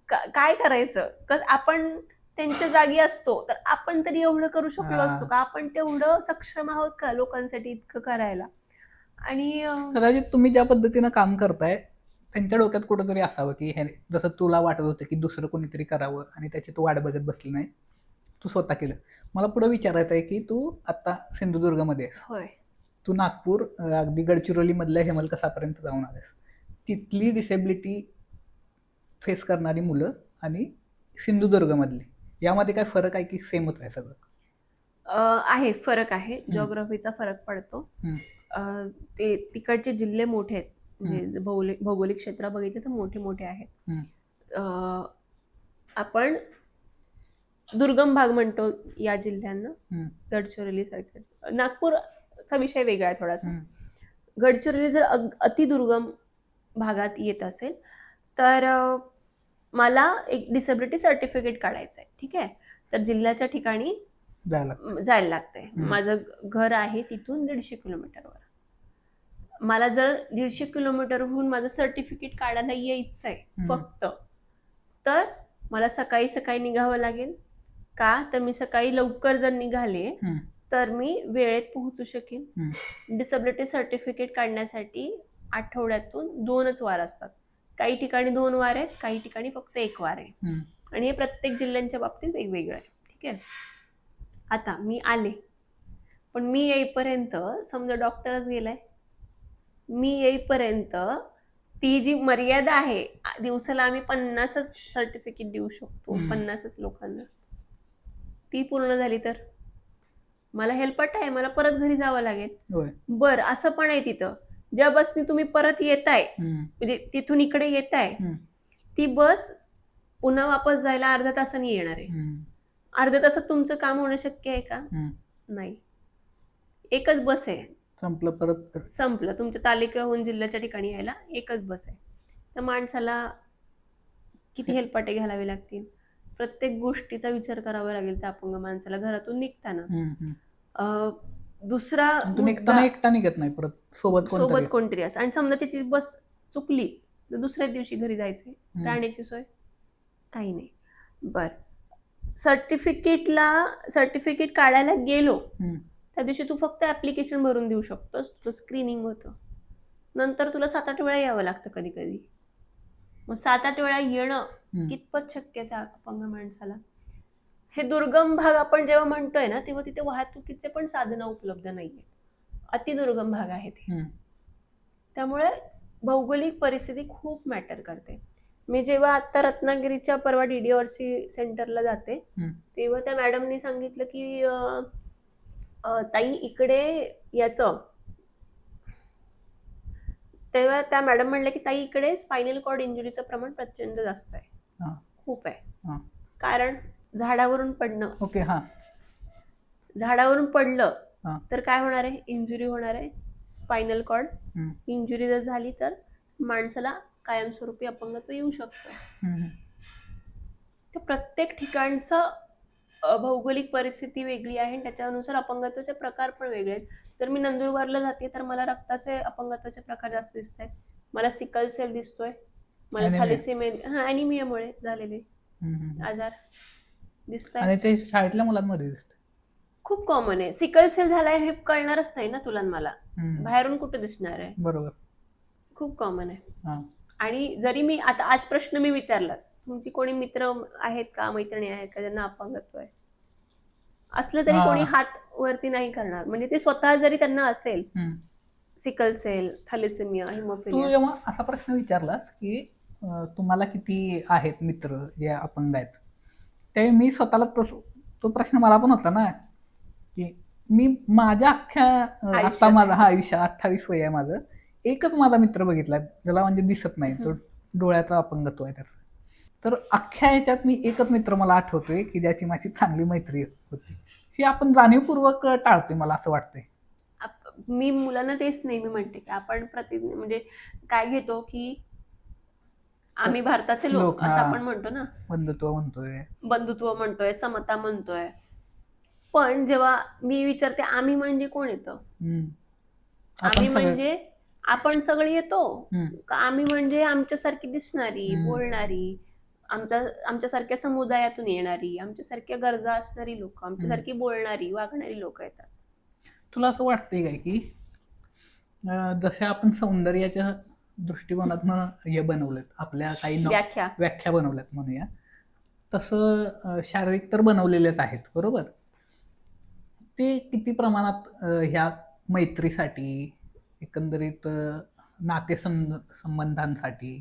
काय करायचं. आपण त्यांच्या जागी असतो तर आपण तरी एवढं करू शकलो असतो का, आपण तेवढं सक्षम आहोत का लोकांसाठी इतकं करायला. आणि कदाचित तुम्ही ज्या पद्धतीनं काम करताय त्यांच्या डोक्यात कुठंतरी असावं की हे जसं तुला वाटत होतं की दुसरं कोणीतरी करावं आणि त्याची तू वाट बघत बसली नाही, तू स्वतः केलं. मला पुढे विचारायचं आहे की तू आता सिंधुदुर्गमध्ये आहेस, तू नागपूर अगदी गडचिरोली मधल्या हेमलकसापर्यंत जाऊन आलेस. तिथली डिसेबिलिटी फेस करणारी मुलं आणि सिंधुदुर्ग मधली, यामध्ये काय फरक आहे की सेमच आहे सगळं? आहे, फरक आहे. जिओग्राफीचा फरक पडतो. ते तिकडचे जिल्हे मोठे आहेत, म्हणजे भौगोलिक क्षेत्र बघितले तर मोठे मोठे आहेत. आपण दुर्गम भाग म्हणतो या जिल्ह्यांना, गडचिरोली सारखे. नागपूरचा विषय वेगळा आहे थोडासा. गडचिरोली जर अतिदुर्गम भागात येत असेल तर मला एक डिसेबिलिटी सर्टिफिकेट काढायचं आहे, ठीक आहे. तर जिल्ह्याच्या ठिकाणी जायला लागतंय. माझं घर आहे तिथून 150 किलोमीटरवर. मला जर 150 किलोमीटरहून माझं सर्टिफिकेट काढायला यायचं आहे फक्त, तर मला सकाळी सकाळी निघावं लागेल का, तर मी सकाळी लवकर जर निघाले तर मी वेळेत पोहोचू शकेन. डिसेबिलिटी सर्टिफिकेट काढण्यासाठी आठवड्यातून 2च वार असतात. काही ठिकाणी 2 वार आहेत, काही ठिकाणी फक्त 1 वार आहे. आणि हे प्रत्येक जिल्ह्यांच्या बाबतीत वेगवेगळं आहे, ठीक आहे. आता मी आले, पण मी येईपर्यंत समजा डॉक्टरच गेलाय, मी येईपर्यंत ती जी मर्यादा आहे, दिवसाला आम्ही 50च सर्टिफिकेट देऊ शकतो, 50च लोकांना, ती पूर्ण झाली तर मला हेल्पट आहे, मला परत घरी जावं लागेल. बरं, असं पण आहे तिथं, ज्या बसनी तुम्ही परत येताय, म्हणजे तिथून इकडे येताय, ती बस पुन्हा वापस जायला अर्ध्या तासाने येणार आहे. अर्ध्या तासात तुमचं काम होणं शक्य आहे का? नाही. एकच बस आहे, संपलं परत. संपलं. तुमच्या तालुक्याहून जिल्ह्याच्या ठिकाणी यायला एकच बस आहे. त्या माणसाला किती हेलपाटे घालावे लागतील, प्रत्येक गोष्टीचा विचार करावा लागेल त्या अपंग माणसाला घरातून निघताना. दुसरा तू निघताना एकटा निघत नाही, परत सोबत कोणतरी असं. आणि समजा त्याची बस चुकली तर दुसऱ्या दिवशी घरी जायचंय, राहण्याची सोय काही नाही. बर, सर्टिफिकेट काढायला गेलो त्या दिवशी तू फक्त ऍप्लिकेशन भरून देऊ शकतोस, तुझं स्क्रीनिंग होतं. नंतर तुला 7-8 वेळा यावं लागतं कधी कधी. मग 7-8 वेळा येणं कितपत शक्य आहे त्या अपंग माणसाला? हे दुर्गम भाग आपण जेव्हा म्हणतोय ना, तेव्हा तिथे वाहतुकीचे पण साधनं उपलब्ध नाहीये, अतिदुर्गम भाग आहे ते. त्यामुळे भौगोलिक परिस्थिती खूप मॅटर करते. मी जेव्हा आता रत्नागिरीच्या परवा DDRC सेंटरला जाते तेव्हा त्या मॅडमनी सांगितलं की ताई इकडे याचं, तेव्हा त्या मॅडम म्हणल्या की ताई इकडे स्पायनल कॉर्ड इंजुरीचं प्रमाण प्रचंड जास्त आहे, खूप आहे. कारण झाडावरून पडणं. ओके, हा, झाडावरून पडलं तर काय होणार आहे? इंजुरी होणार आहे, स्पायनल कॉर्ड इंजुरी जर झाली तर माणसाला कायमस्वरूपी अपंगत्व येऊ शकतं. तर प्रत्येक ठिकाणचं भौगोलिक परिस्थिती वेगळी आहे आणि त्याच्यानुसार अपंगत्वाचे प्रकार पण वेगळे आहेत. जर मी नंदुरबारला जाते तर मला रक्ताचे अपंगत्वाचे प्रकार जास्त दिसत आहेत. मला सिकल सेल दिसतोय, मला थॅलेसेमिया, अॅनिमियामुळे झालेले आजार दिसत आहेत. आणि ते शाळेतल्या मुलांमध्ये दिसत खूप कॉमन आहे. सिकल सेल झालाय हे कळणारच नाही ना तुला मला, बाहेरून कुठे दिसणार आहे? बरोबर, खूप कॉमन आहे. आणि जरी मी आता आज प्रश्न मी विचारला, तुमची कोणी मित्र आहेत का, मैत्रिणी आहेत का ज्यांना अपंगत्व आहे, असलं तरी कोणी हात वरती नाही करणार. म्हणजे ते स्वतः जरी त्यांना असेल सिकल सेल, थॅलेसेमिया, हिमोफिलिया. तू जेव्हा असा प्रश्न विचारलास की तुम्हाला किती आहेत मित्र जे अपंग आहेत, ते मी स्वतःला तो प्रश्न मला पण होता ना की मी माझ्या अख्ख्या आता माझा आयुष्य 28 वय आहे माझं, एकच माझा मित्र बघितला ज्याला म्हणजे दिसत नाही, तो डोळ्याचा अपंगत्व आहे त्याचा. तर अख्ख्या ह्याच्यात मी एकच मित्र मला आठवतोय की ज्याची माझी चांगली मैत्री होती. ही आपण जाणीवपूर्वक टाळतोय मला असं वाटतंय. मी मुलांना तेच नेहमी म्हणते की आपण म्हणजे काय घेतो की आम्ही भारताचे लोक असं आपण म्हणतो ना, बंधुत्व म्हणतोय, समता म्हणतोय. पण जेव्हा मी विचारते आम्ही म्हणजे कोण येतं, आम्ही म्हणजे आपण सगळे येतो का, आम्ही म्हणजे आमच्यासारखी दिसणारी, बोलणारी, आमच्यासारख्या समुदायातून येणारी, आमच्यासारख्या गरजा असणारी लोक, आमच्यासारखी बोलणारी, वागणारी लोक येतात. तुला असं वाटतंय काय की जसे आपण सौंदर्याच्या दृष्टिकोनातनं हे बनवलेत, आपल्या काही व्याख्या बनवल्यात म्हणूया, तसं शारीरिक तर बनवलेलेच आहेत, बरोबर? ते किती प्रमाणात ह्या मैत्रीसाठी, एकंदरीत नातेसंबंधांसाठी,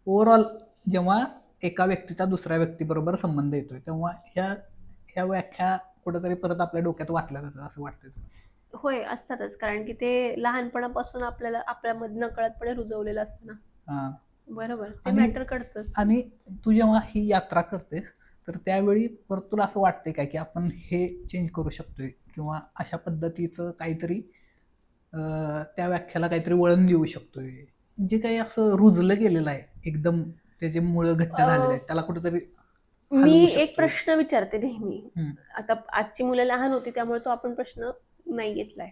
ओव्हरऑल जेव्हा एका व्यक्तीचा दुसऱ्या व्यक्तीबरोबर संबंध येतोय तेव्हा ह्या व्याख्या कुठेतरी परत आपल्या डोक्यात वाचल्या जातात असं वाटतंय तुला? होय, असतातच. कारण की ते लहानपणापासून आपल्यामध्ये नकळतपणे रुजवलेलं असतं ना. बरोबर, ते मॅटर करतच. आणि तू जेव्हा ही यात्रा करतेस तर त्यावेळी परत तुला असं वाटतंय काय की आपण हे चेंज करू शकतोय किंवा अशा पद्धतीचं काहीतरी त्या व्याख्याला काहीतरी वळण देऊ शकतोय, जे काही असं रुजलं गेलेलं आहे एकदम, त्याचे मुळ घट्ट झालेले आहेत, त्याला कुठेतरी? मी एक प्रश्न विचारते नेहमी. आता आजची मुलं लहान होती त्यामुळे तो आपण प्रश्न नाही घेतलाय.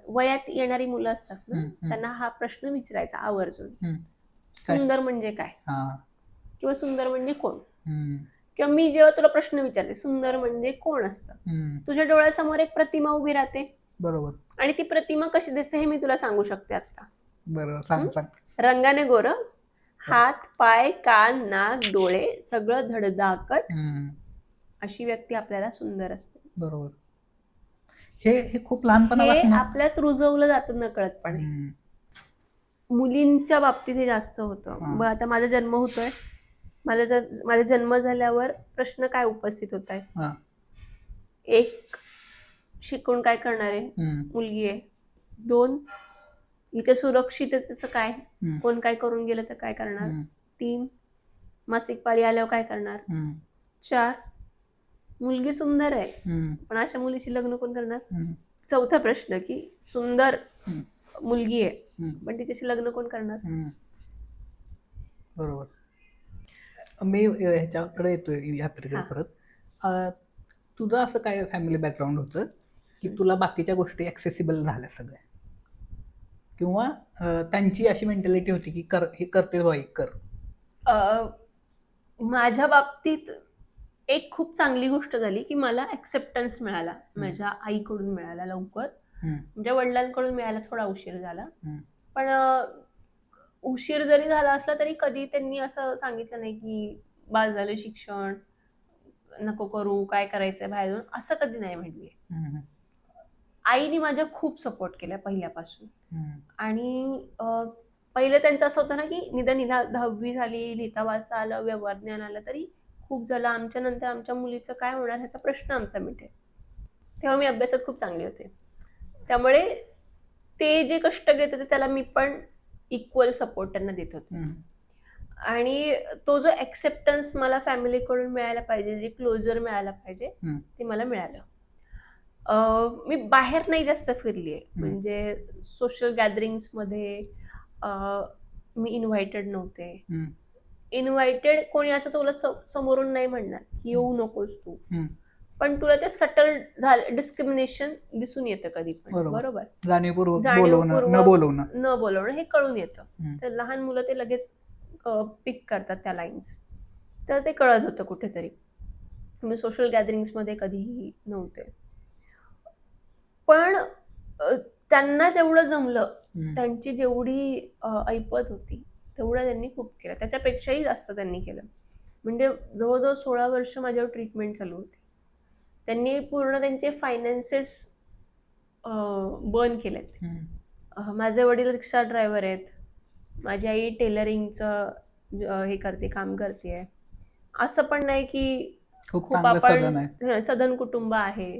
वयात येणारी मुलं असतात ना, त्यांना हा प्रश्न विचारायचा आवर्जून, सुंदर म्हणजे काय, किंवा सुंदर म्हणजे कोण? किंवा मी जेव्हा तुला प्रश्न विचारते सुंदर म्हणजे कोण असतं, तुझ्या डोळ्यासमोर एक प्रतिमा उभी राहते, बरोबर, आणि ती प्रतिमा कशी दिसते हे मी तुला सांगू शकते आता. बरोबर, रंगाने गोर, हात, पाय, कान, नाक, डोळे सगळं धडधाकट, अशी व्यक्ती आपल्याला सुंदर असते. बरोबर, हे खूप लहानपणापासून आपल्यात रुजवलं जातं नकळतपणे. मुलींच्या बाबतीत हे जास्त होतं. आता माझा जन्म होतोय, माझा जन्म झाल्यावर प्रश्न काय उपस्थित होत आहेत? एक, शिकून काय करणार आहे, मुलगी आहे. 2, हिच्या सुरक्षिततेचं काय, कोण काय करून गेलं तर काय करणार. 3, मासिक पाळी आल्यावर काय करणार. 4, मुलगी सुंदर आहे पण अशा मुलीशी लग्न कोण करणार. चौथा प्रश्न की सुंदर हम्म. मुलगी आहे हम्म. पण तिच्याशी लग्न कोण करणार? बरोबर. मी ह्याच्याकडे येतोय यात्रेकडे हा. परत. तुझं असं काय फॅमिली बॅकग्राऊंड होतं की तुला बाकीच्या गोष्टी ऍक्सेसिबल झाल्या सगळ्या, किंवा त्यांची अशी मेंटॅलिटी होती की कर, हे करते बाई कर? माझ्या बाबतीत एक खूप चांगली गोष्ट झाली की मला ऍक्सेप्टन्स मिळाला, माझ्या आईकडून मिळाला लवकर. म्हणजे वडिलांकडून मिळायला थोडा उशीर झाला, पण उशीर जरी झाला असला तरी कधी त्यांनी असं सांगितलं नाही की बास झालं शिक्षण, नको करू, काय करायचंय बाहेर जाऊन, असं कधी नाही म्हणली. आईने माझ्या खूप सपोर्ट केला पहिल्यापासून. आणि पहिलं त्यांचं असं होतं ना की निदान हिला 10वी झाली, लिहिता वाचता आलं, व्यवहार ज्ञान आलं तरी खूप झालं, आमच्या नंतर आमच्या मुलीचं काय होणार ह्याचा प्रश्न आमचा मिटेल. तेव्हा मी अभ्यासात खूप चांगली होते, त्यामुळे ते जे कष्ट घेत होते त्याला मी पण इक्वल सपोर्ट त्यांना देत होते. आणि तो जो ऍक्सेप्टन्स मला फॅमिलीकडून मिळायला पाहिजे, जे क्लोजर मिळायला पाहिजे ते मला मिळालं. मी बाहेर नाही जास्त फिरली आहे, म्हणजे सोशल गॅदरिंग्स मध्ये मी इन्व्हायटेड नव्हते. इन्व्हायटेड कोणी असं तुला समोरून नाही म्हणणार की येऊ नकोस तू, पण तुला ते सटल झालं डिस्क्रिमिनेशन दिसून येतं कधी पण. बरोबर. जाणीवपूर्वक न बोलवणं हे कळून येतं. तर लहान मुलं ते लगेच पिक करतात त्या लाईन्स, तर ते कळत होतं कुठेतरी. मी सोशल गॅदरिंग्स मध्ये कधीही नव्हते, पण त्यांना जेवढं जमलं, त्यांची जेवढी ऐपत होती तेवढं त्यांनी खूप केलं, त्याच्यापेक्षाही जास्त त्यांनी केलं. म्हणजे जवळजवळ 16 वर्ष माझ्यावर ट्रीटमेंट चालू होती. त्यांनी पूर्ण त्यांचे फायनान्सेस बर्न केलेत. माझे वडील रिक्षा ड्रायव्हर आहेत, माझी आई टेलरिंगचं हे करते, काम करते. असं पण नाही की खूप आपण सधन कुटुंब आहे,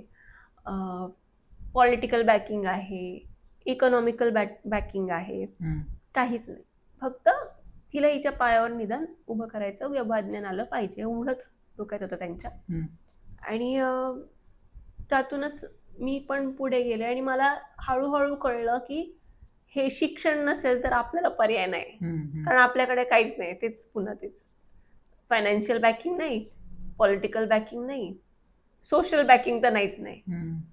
पॉलिटिकल बॅकिंग आहे, इकॉनॉमिकल बॅकिंग आहे, काहीच नाही. फक्त तिला हिच्या पायावर निदान उभं करायचं, व्यवहारज्ञान आलं पाहिजे, एवढंच डोक्यात होतं त्यांच्या. आणि त्यातूनच मी पण पुढे गेले आणि मला हळूहळू कळलं की हे शिक्षण नसेल तर आपल्याला पर्याय नाही, कारण आपल्याकडे काहीच नाही. तेच पुन्हा तेच, फायनान्शियल बॅकिंग नाही, पॉलिटिकल बॅकिंग नाही, सोशल बॅकिंग तर नाहीच नाही.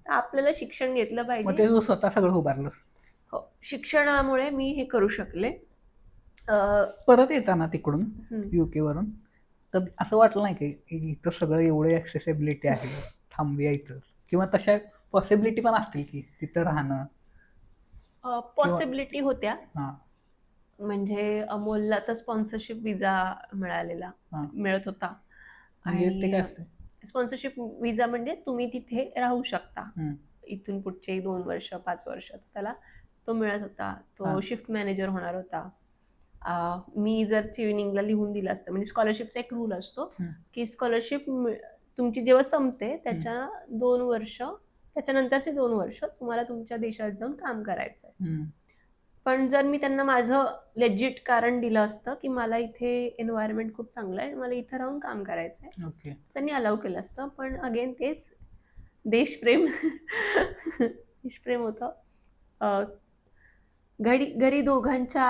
तर आपल्याला शिक्षण घेतलं पाहिजे. स्वतः सगळं उभारलं. हो, शिक्षणामुळे मी हे करू शकले. परत येताना तिकडून UK वरून तर असं वाटलं नाही की इथं सगळं एवढं ऍक्सेसिबिलिटी आहे, थांबूया इथं, किंवा तशा पॉसिबिलिटी पण असतील की तिथं राहणं? पॉसिबिलिटी होत्या. म्हणजे अमोलला तर स्पॉन्सरशिप विजा मिळत होता. आणि स्पॉन्सरशिप विजा म्हणजे तुम्ही तिथे राहू शकता इथून पुढचे 2 वर्ष 5 वर्ष, त्याला तो मिळत होता. तो शिफ्ट मॅनेजर होणार होता. मी जर ट्युनिंगला लिहून दिलं असतं, म्हणजे स्कॉलरशिपचा एक रूल असतो की स्कॉलरशिप तुमची जेव्हा संपते त्याच्या 2 वर्ष, त्याच्यानंतरचे 2 वर्ष तुम्हाला तुमच्या देशात जाऊन काम करायचं आहे. पण जर मी त्यांना माझं लेजिट कारण दिलं असतं की मला इथे एन्व्हायरमेंट खूप चांगलं आहे, मला इथं राहून काम करायचं आहे, त्यांनी अलाउ केलं असतं. पण अगेन तेच देशप्रेम देशप्रेम होतं. घरी दोघांच्या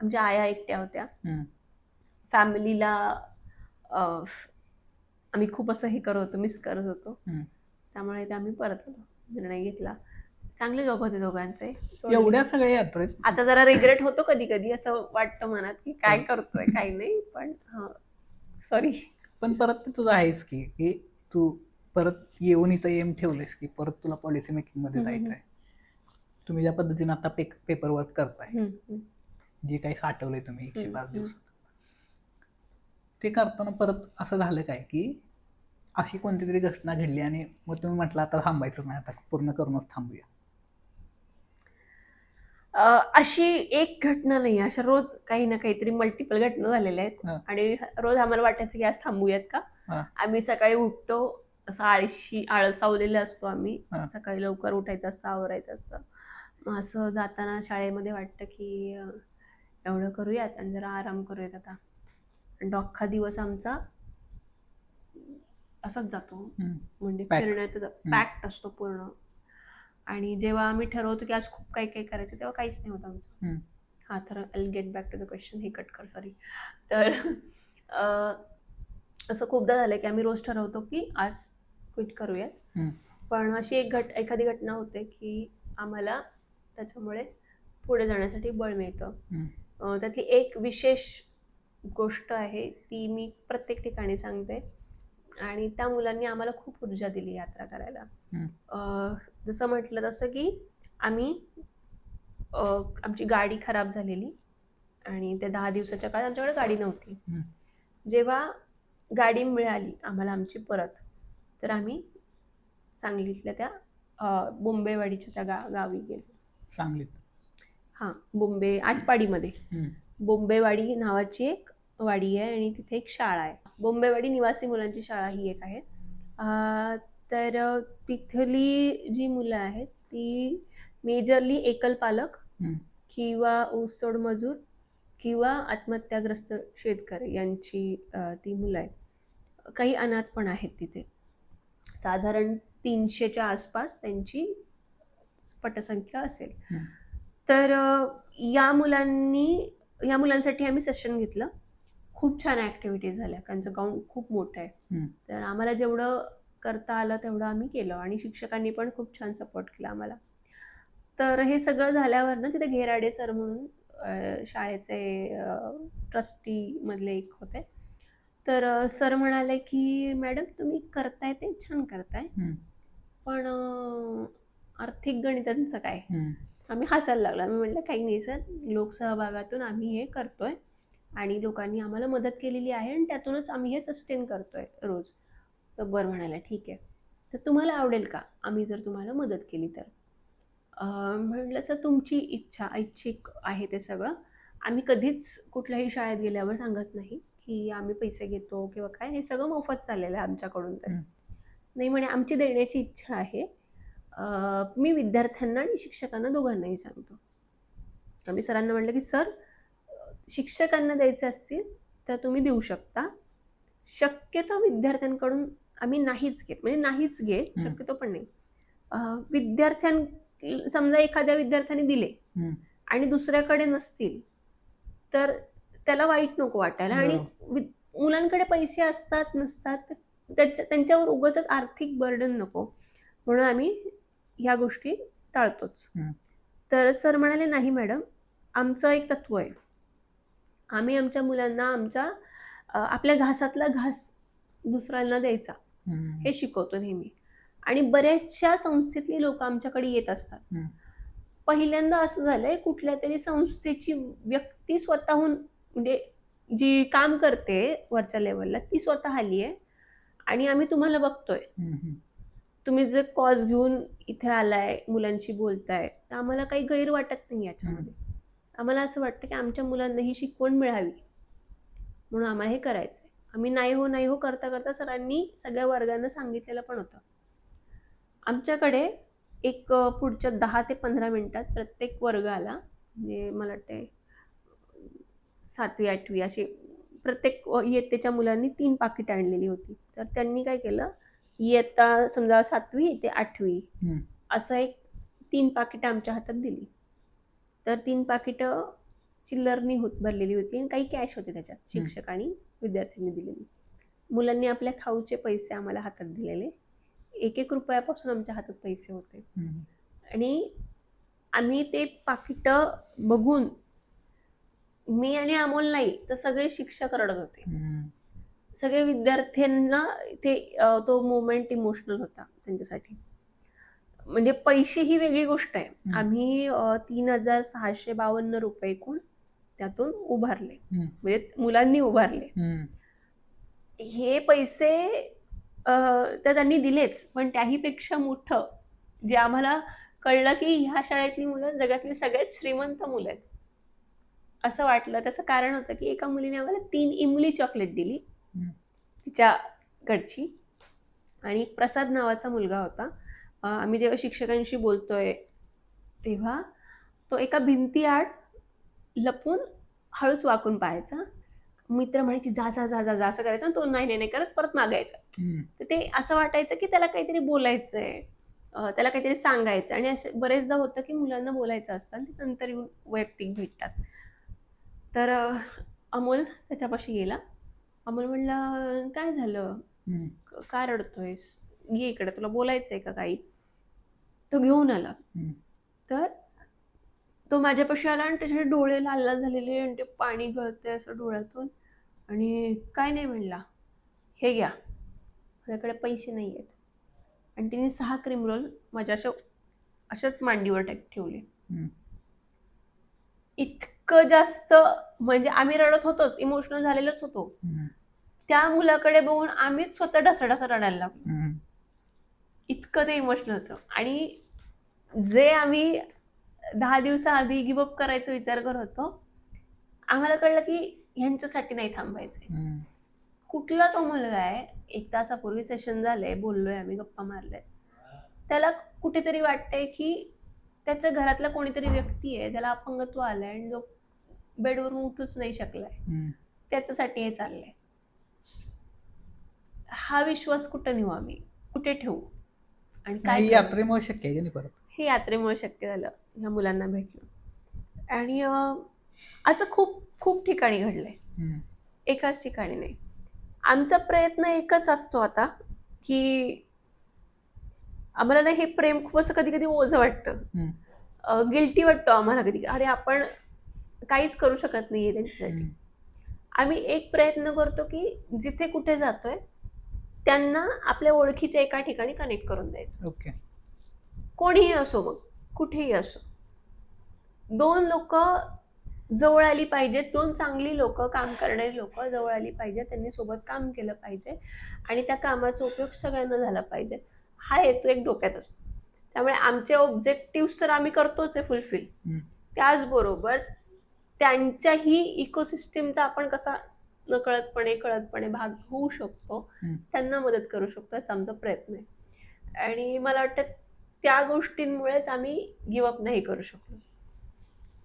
आमच्या आया एकट्या होत्या. फॅमिलीला आम्ही खूप असं हे करत होतो, मिस करत होतो, त्यामुळे ते आम्ही परत आलो, निर्णय घेतला. चांगले जॉब होते दोघांचे. एवढ्या सगळ्या यात्रेत आता जरा रिग्रेट होतो कधी कधी, असं वाटतं मनात की काय करतोय काही नाही, पण सॉरी. पण परत ते तुझं आहेच की तू परत येऊन इथं एम ठेवलेस की परत तुला पॉलिसी मेकिंग मध्ये जायचं आहे. तुम्ही ज्या पद्धतीने आता पेपर वर्क करताय, जे काही साठवलंय तुम्ही 105 दिवस, ते करताना परत असं झालं काय की अशी कोणती तरी घटना घडली आणि मग तुम्ही म्हटलं आता थांबायचं नाही, आता पूर्ण करूनच थांबूया? अशी एक घटना नाही, अशा रोज काही ना काहीतरी मल्टिपल घटना झालेल्या आहेत. आणि रोज आम्हाला वाटायचं की आज थांबूयात का. आम्ही सकाळी उठतो, असं आळसावलेलं असतो आम्ही, सकाळी लवकर उठायचं असतं, आवरायचं असतं. मग असं जाताना शाळेमध्ये वाटतं की एवढं करूयात आणि जरा आराम करूयात आता. आणि अख्खा दिवस आमचा असाच जातो, म्हणजे फिरण्यात पॅक्ट असतो पूर्ण. आणि जेव्हा आम्ही ठरवतो की आज खूप काही काही करायचं तेव्हा काहीच नाही होत आमचं. हम्म. हा तर I get back to the question, हे कट कर, सॉरी. तर असं खूपदा झालंय की आम्ही रोज ठरवतो की आज क्विट करूयात, हम्म. पण अशी एखादी घटना होते की आम्हाला त्याच्यामुळे पुढे जाण्यासाठी बळ मिळतं. त्यातली एक विशेष गोष्ट आहे ती मी प्रत्येक ठिकाणी सांगते, आणि त्या मुलांनी आम्हाला खूप ऊर्जा दिली यात्रा करायला. जसं म्हटलं तसं की आम्ही आमची गाडी खराब झालेली आणि त्या 10 दिवसाच्या काळात आमच्याकडे गाडी नव्हती. जेव्हा गाडी मिळाली आम्हाला आमची परत, तर आम्ही सांगलीतल्या त्या बोंबेवाडीच्या त्या गावी गेलो. सांगलीत? हां, बोंबे आटपाडीमध्ये बोंबेवाडी नावाची एक वाडी आहे आणि तिथे एक शाळा आहे. बोंबेवाडी निवासी मुलांची शाळा ही एक आहे. तर तिथली जी मुलं आहेत ती मेजरली एकल पालक किंवा ऊसतोड मजूर किंवा आत्महत्याग्रस्त शेतकरी यांची ती मुलं आहेत. काही अनाथ पण आहेत तिथे. साधारण 300च्या आसपास त्यांची पटसंख्या असेल. तर या मुलांसाठी आम्ही सेशन घेतलं. खूप छान ॲक्टिव्हिटीज झाल्या, त्यांचं ग्राउंड खूप मोठं आहे. तर आम्हाला जेवढं करता आलं तेवढं आम्ही केलं आणि शिक्षकांनी पण खूप छान सपोर्ट केला आम्हाला. तर हे सगळं झाल्यावर ना तिथे घेराडे सर म्हणून शाळेचे ट्रस्टी मधले एक होते. तर सर म्हणाले की मॅडम तुम्ही करताय ते छान करताय, पण आर्थिक गणितांचं काय? आम्ही हसायला लागलो. आम्ही म्हटलं काही नाही सर, लोकसहभागातून आम्ही हे करतोय आणि लोकांनी आम्हाला मदत केलेली आहे आणि त्यातूनच आम्ही हे सस्टेन करतोय रोज. तर बरं म्हणाला ठीक आहे, तर तुम्हाला आवडेल का आम्ही जर तुम्हाला मदत केली तर? म्हटलं सर तुमची इच्छा, ऐच्छिक आहे ते सगळं. आम्ही कधीच कुठल्याही शाळेत गेल्यावर सांगत नाही की आम्ही पैसे घेतो किंवा काय, हे सगळं मोफत चाललेलं आहे आमच्याकडून. तर नाही म्हणे आमची देण्याची इच्छा आहे. मी विद्यार्थ्यांना आणि शिक्षकांना दोघांनाही सांगतो. आम्ही सरांना म्हटलं की सर शिक्षकांना द्यायचे असतील तर तुम्ही देऊ शकता, शक्यतो विद्यार्थ्यांकडून आम्ही नाहीच घेत, म्हणजे नाहीच घेत शक्यतो पण नाही. समजा एखाद्या विद्यार्थ्याने दिले आणि दुसऱ्याकडे नसतील तर त्याला वाईट नको वाटायला. आणि मुलांकडे पैसे असतात नसतात त्यांच्यावर उगाच आर्थिक बर्डन नको, म्हणून आम्ही ह्या गोष्टी टाळतोच. तर सर म्हणाले नाही मॅडम, आमचं एक तत्व आहे, आम्ही आमच्या मुलांना आपल्या घासातला घास दुसऱ्यांना द्यायचा हे शिकवतो नेहमी. आणि बऱ्याचशा संस्थेतली लोक आमच्याकडे येत असतात. पहिल्यांदा असं झालंय कुठल्या तरी संस्थेची व्यक्ती स्वतःहून, म्हणजे जी काम करते वरच्या लेवलला ती स्वतः आली आहे आणि आम्ही तुम्हाला बघतोय, तुम्ही जे कॉज घेऊन इथे आलाय, मुलांशी बोलताय, तर आम्हाला काही गैर वाटत नाही याच्यामध्ये. आम्हाला असं वाटतं की आमच्या मुलांना ही शिकवण मिळावी म्हणून आम्हाला हे करायचंय. आम्ही नाही हो करता करता सरांनी सगळ्या वर्गांना सांगितलेलं पण होतं. आमच्याकडे एक पुढच्या 10 ते 15 मिनिटात प्रत्येक वर्ग आला, म्हणजे मला वाटते 7वी 8वी असे प्रत्येक इयत्तेच्या मुलांनी 3 पाकिटं आणलेली होती. तर त्यांनी काय केलं, इयत्ता समजा 7वी ते 8वी असं एक 3 पाकिटं आमच्या हातात दिली. तर 3 पाकिटं चिल्लरनी भरलेली होती आणि काही कॅश होते त्याच्यात, शिक्षक आणि विद्यार्थ्यांनी दिलेली. मुलांनी आपल्या खाऊचे पैसे आम्हाला हातात दिलेले, 1-1 रुपयापासून आमच्या हातात पैसे होते. आणि आम्ही ते पाकिटं बघून, मी आणि अमोल नाही तर सगळे शिक्षक रडत होते. सगळे विद्यार्थ्यांना ते तो मोमेंट इमोशनल होता त्यांच्यासाठी. म्हणजे पैसे ही वेगळी गोष्ट आहे. आम्ही 3,652 रुपये एकूण त्यातून उभारले, म्हणजे मुलांनी उभारले. हे पैसे तर त्यांनी दिलेच, पण त्याही पेक्षा मोठं जे आम्हाला कळलं की ह्या शाळेतली मुलं जगातली सगळ्यात श्रीमंत मुलं आहेत असं वाटलं. त्याचं कारण होतं की एका मुलीने आम्हाला 3 इमली चॉकलेट दिली तिच्याकडची, आणि प्रसाद नावाचा मुलगा होता. आम्ही जेव्हा शिक्षकांशी बोलतोय तेव्हा तो एका भिंतीआड लपून हळूच वाकून पाहायचा. मित्र म्हणायची जा जा जा जा असं करायचं, तो नाही करत परत मागायचा. तर ते असं वाटायचं की त्याला काहीतरी बोलायचंय. त्याला काहीतरी सांगायचं. आणि असं बरेचदा होतं की मुलांना बोलायचं असतं आणि ते नंतर येऊन वैयक्तिक भेटतात. तर अमोल त्याच्यापाशी गेला. अमोल म्हणला, काय झालं, हम्म. का रडतोयस, ये इकडे, तुला बोलायचंय का काही. तो घेऊन आला. हम्म. तर तो माझ्यापाशी आला आणि त्याचे डोळे लाल लाल झालेले आणि ते पाणी गळतंय असं डोळ्यातून. आणि काय नाही म्हणला, हे घ्या, माझ्याकडे पैसे नाही आहेत. आणि तिने 6 क्रीम रोल माझ्या अशाच मांडीवर ठेवले. हम्म. इतकं जास्त म्हणजे आम्ही रडत होतोच, इमोशनल झालेलोच होतो. हम्म. त्या मुलाकडे बघून आम्हीच स्वतः ढसाढसा रडायला लागलो. हम्म. इतकं ते इमोशनल होतं. आणि जे आम्ही 10 दिवसाआधी गिवअप करायचा विचार करत होतो, आम्हाला कळलं की ह्यांच्यासाठी नाही थांबायचंय. हम्म. कुठला तो मुलगा आहे, 1 तासापूर्वी सेशन झालंय, बोललोय आम्ही, गप्पा मारल्यात, त्याला कुठेतरी वाटतंय की त्याच्या घरातला कोणीतरी व्यक्ती आहे, त्याला अपंगत्व आलंय आणि जो बेडवरून उठूच नाही शकलाय, हम्म. त्याच्यासाठी हे चाललंय. हा विश्वास कुठं नेऊ आम्ही, कुठे ठेवू आणि काय नाही, करू? यात्रेमुळे शक्य आहे की नाही परत. हे यात्रेमुळे शक्य झालं, ह्या मुलांना भेटलं. आणि असं खूप खूप ठिकाणी घडलंय, हम्म. एकाच ठिकाणी नाही. आमचा प्रयत्न एकच असतो आता की आम्हाला ना हे प्रेम खूप असं कधी कधी ओझं वाटतं, हम्म. गिल्टी वाटतो आम्हाला कधी, अरे आपण काहीच करू शकत नाहीये त्यांच्यासाठी. हम्म. आम्ही एक प्रयत्न करतो की जिथे कुठे जातोय त्यांना आपल्या ओळखीच्या एका ठिकाणी कनेक्ट करून द्यायचं. ओके. कोणीही असो, मग कुठेही असो, 2 लोक जवळ आली पाहिजेत, 2 चांगली लोक, काम करणारी लोक जवळ आली पाहिजेत, त्यांनी सोबत काम केलं पाहिजे आणि त्या कामाचा उपयोग सगळ्यांना झाला पाहिजे, हा हेतू एक डोक्यात असतो. त्यामुळे आमचे ऑब्जेक्टिव्ह तर आम्ही करतोच आहे फुलफिल, त्याचबरोबर त्यांच्याही इकोसिस्टीमचा आपण कसा नकळतपणे कळतपणे भाग होऊ शकतो, त्यांना मदत करू शकतो, याचा आमचा प्रयत्न आहे. आणि मला वाटतं त्या गोष्टींमुळेच आम्ही गिवअप नाही करू शकलो.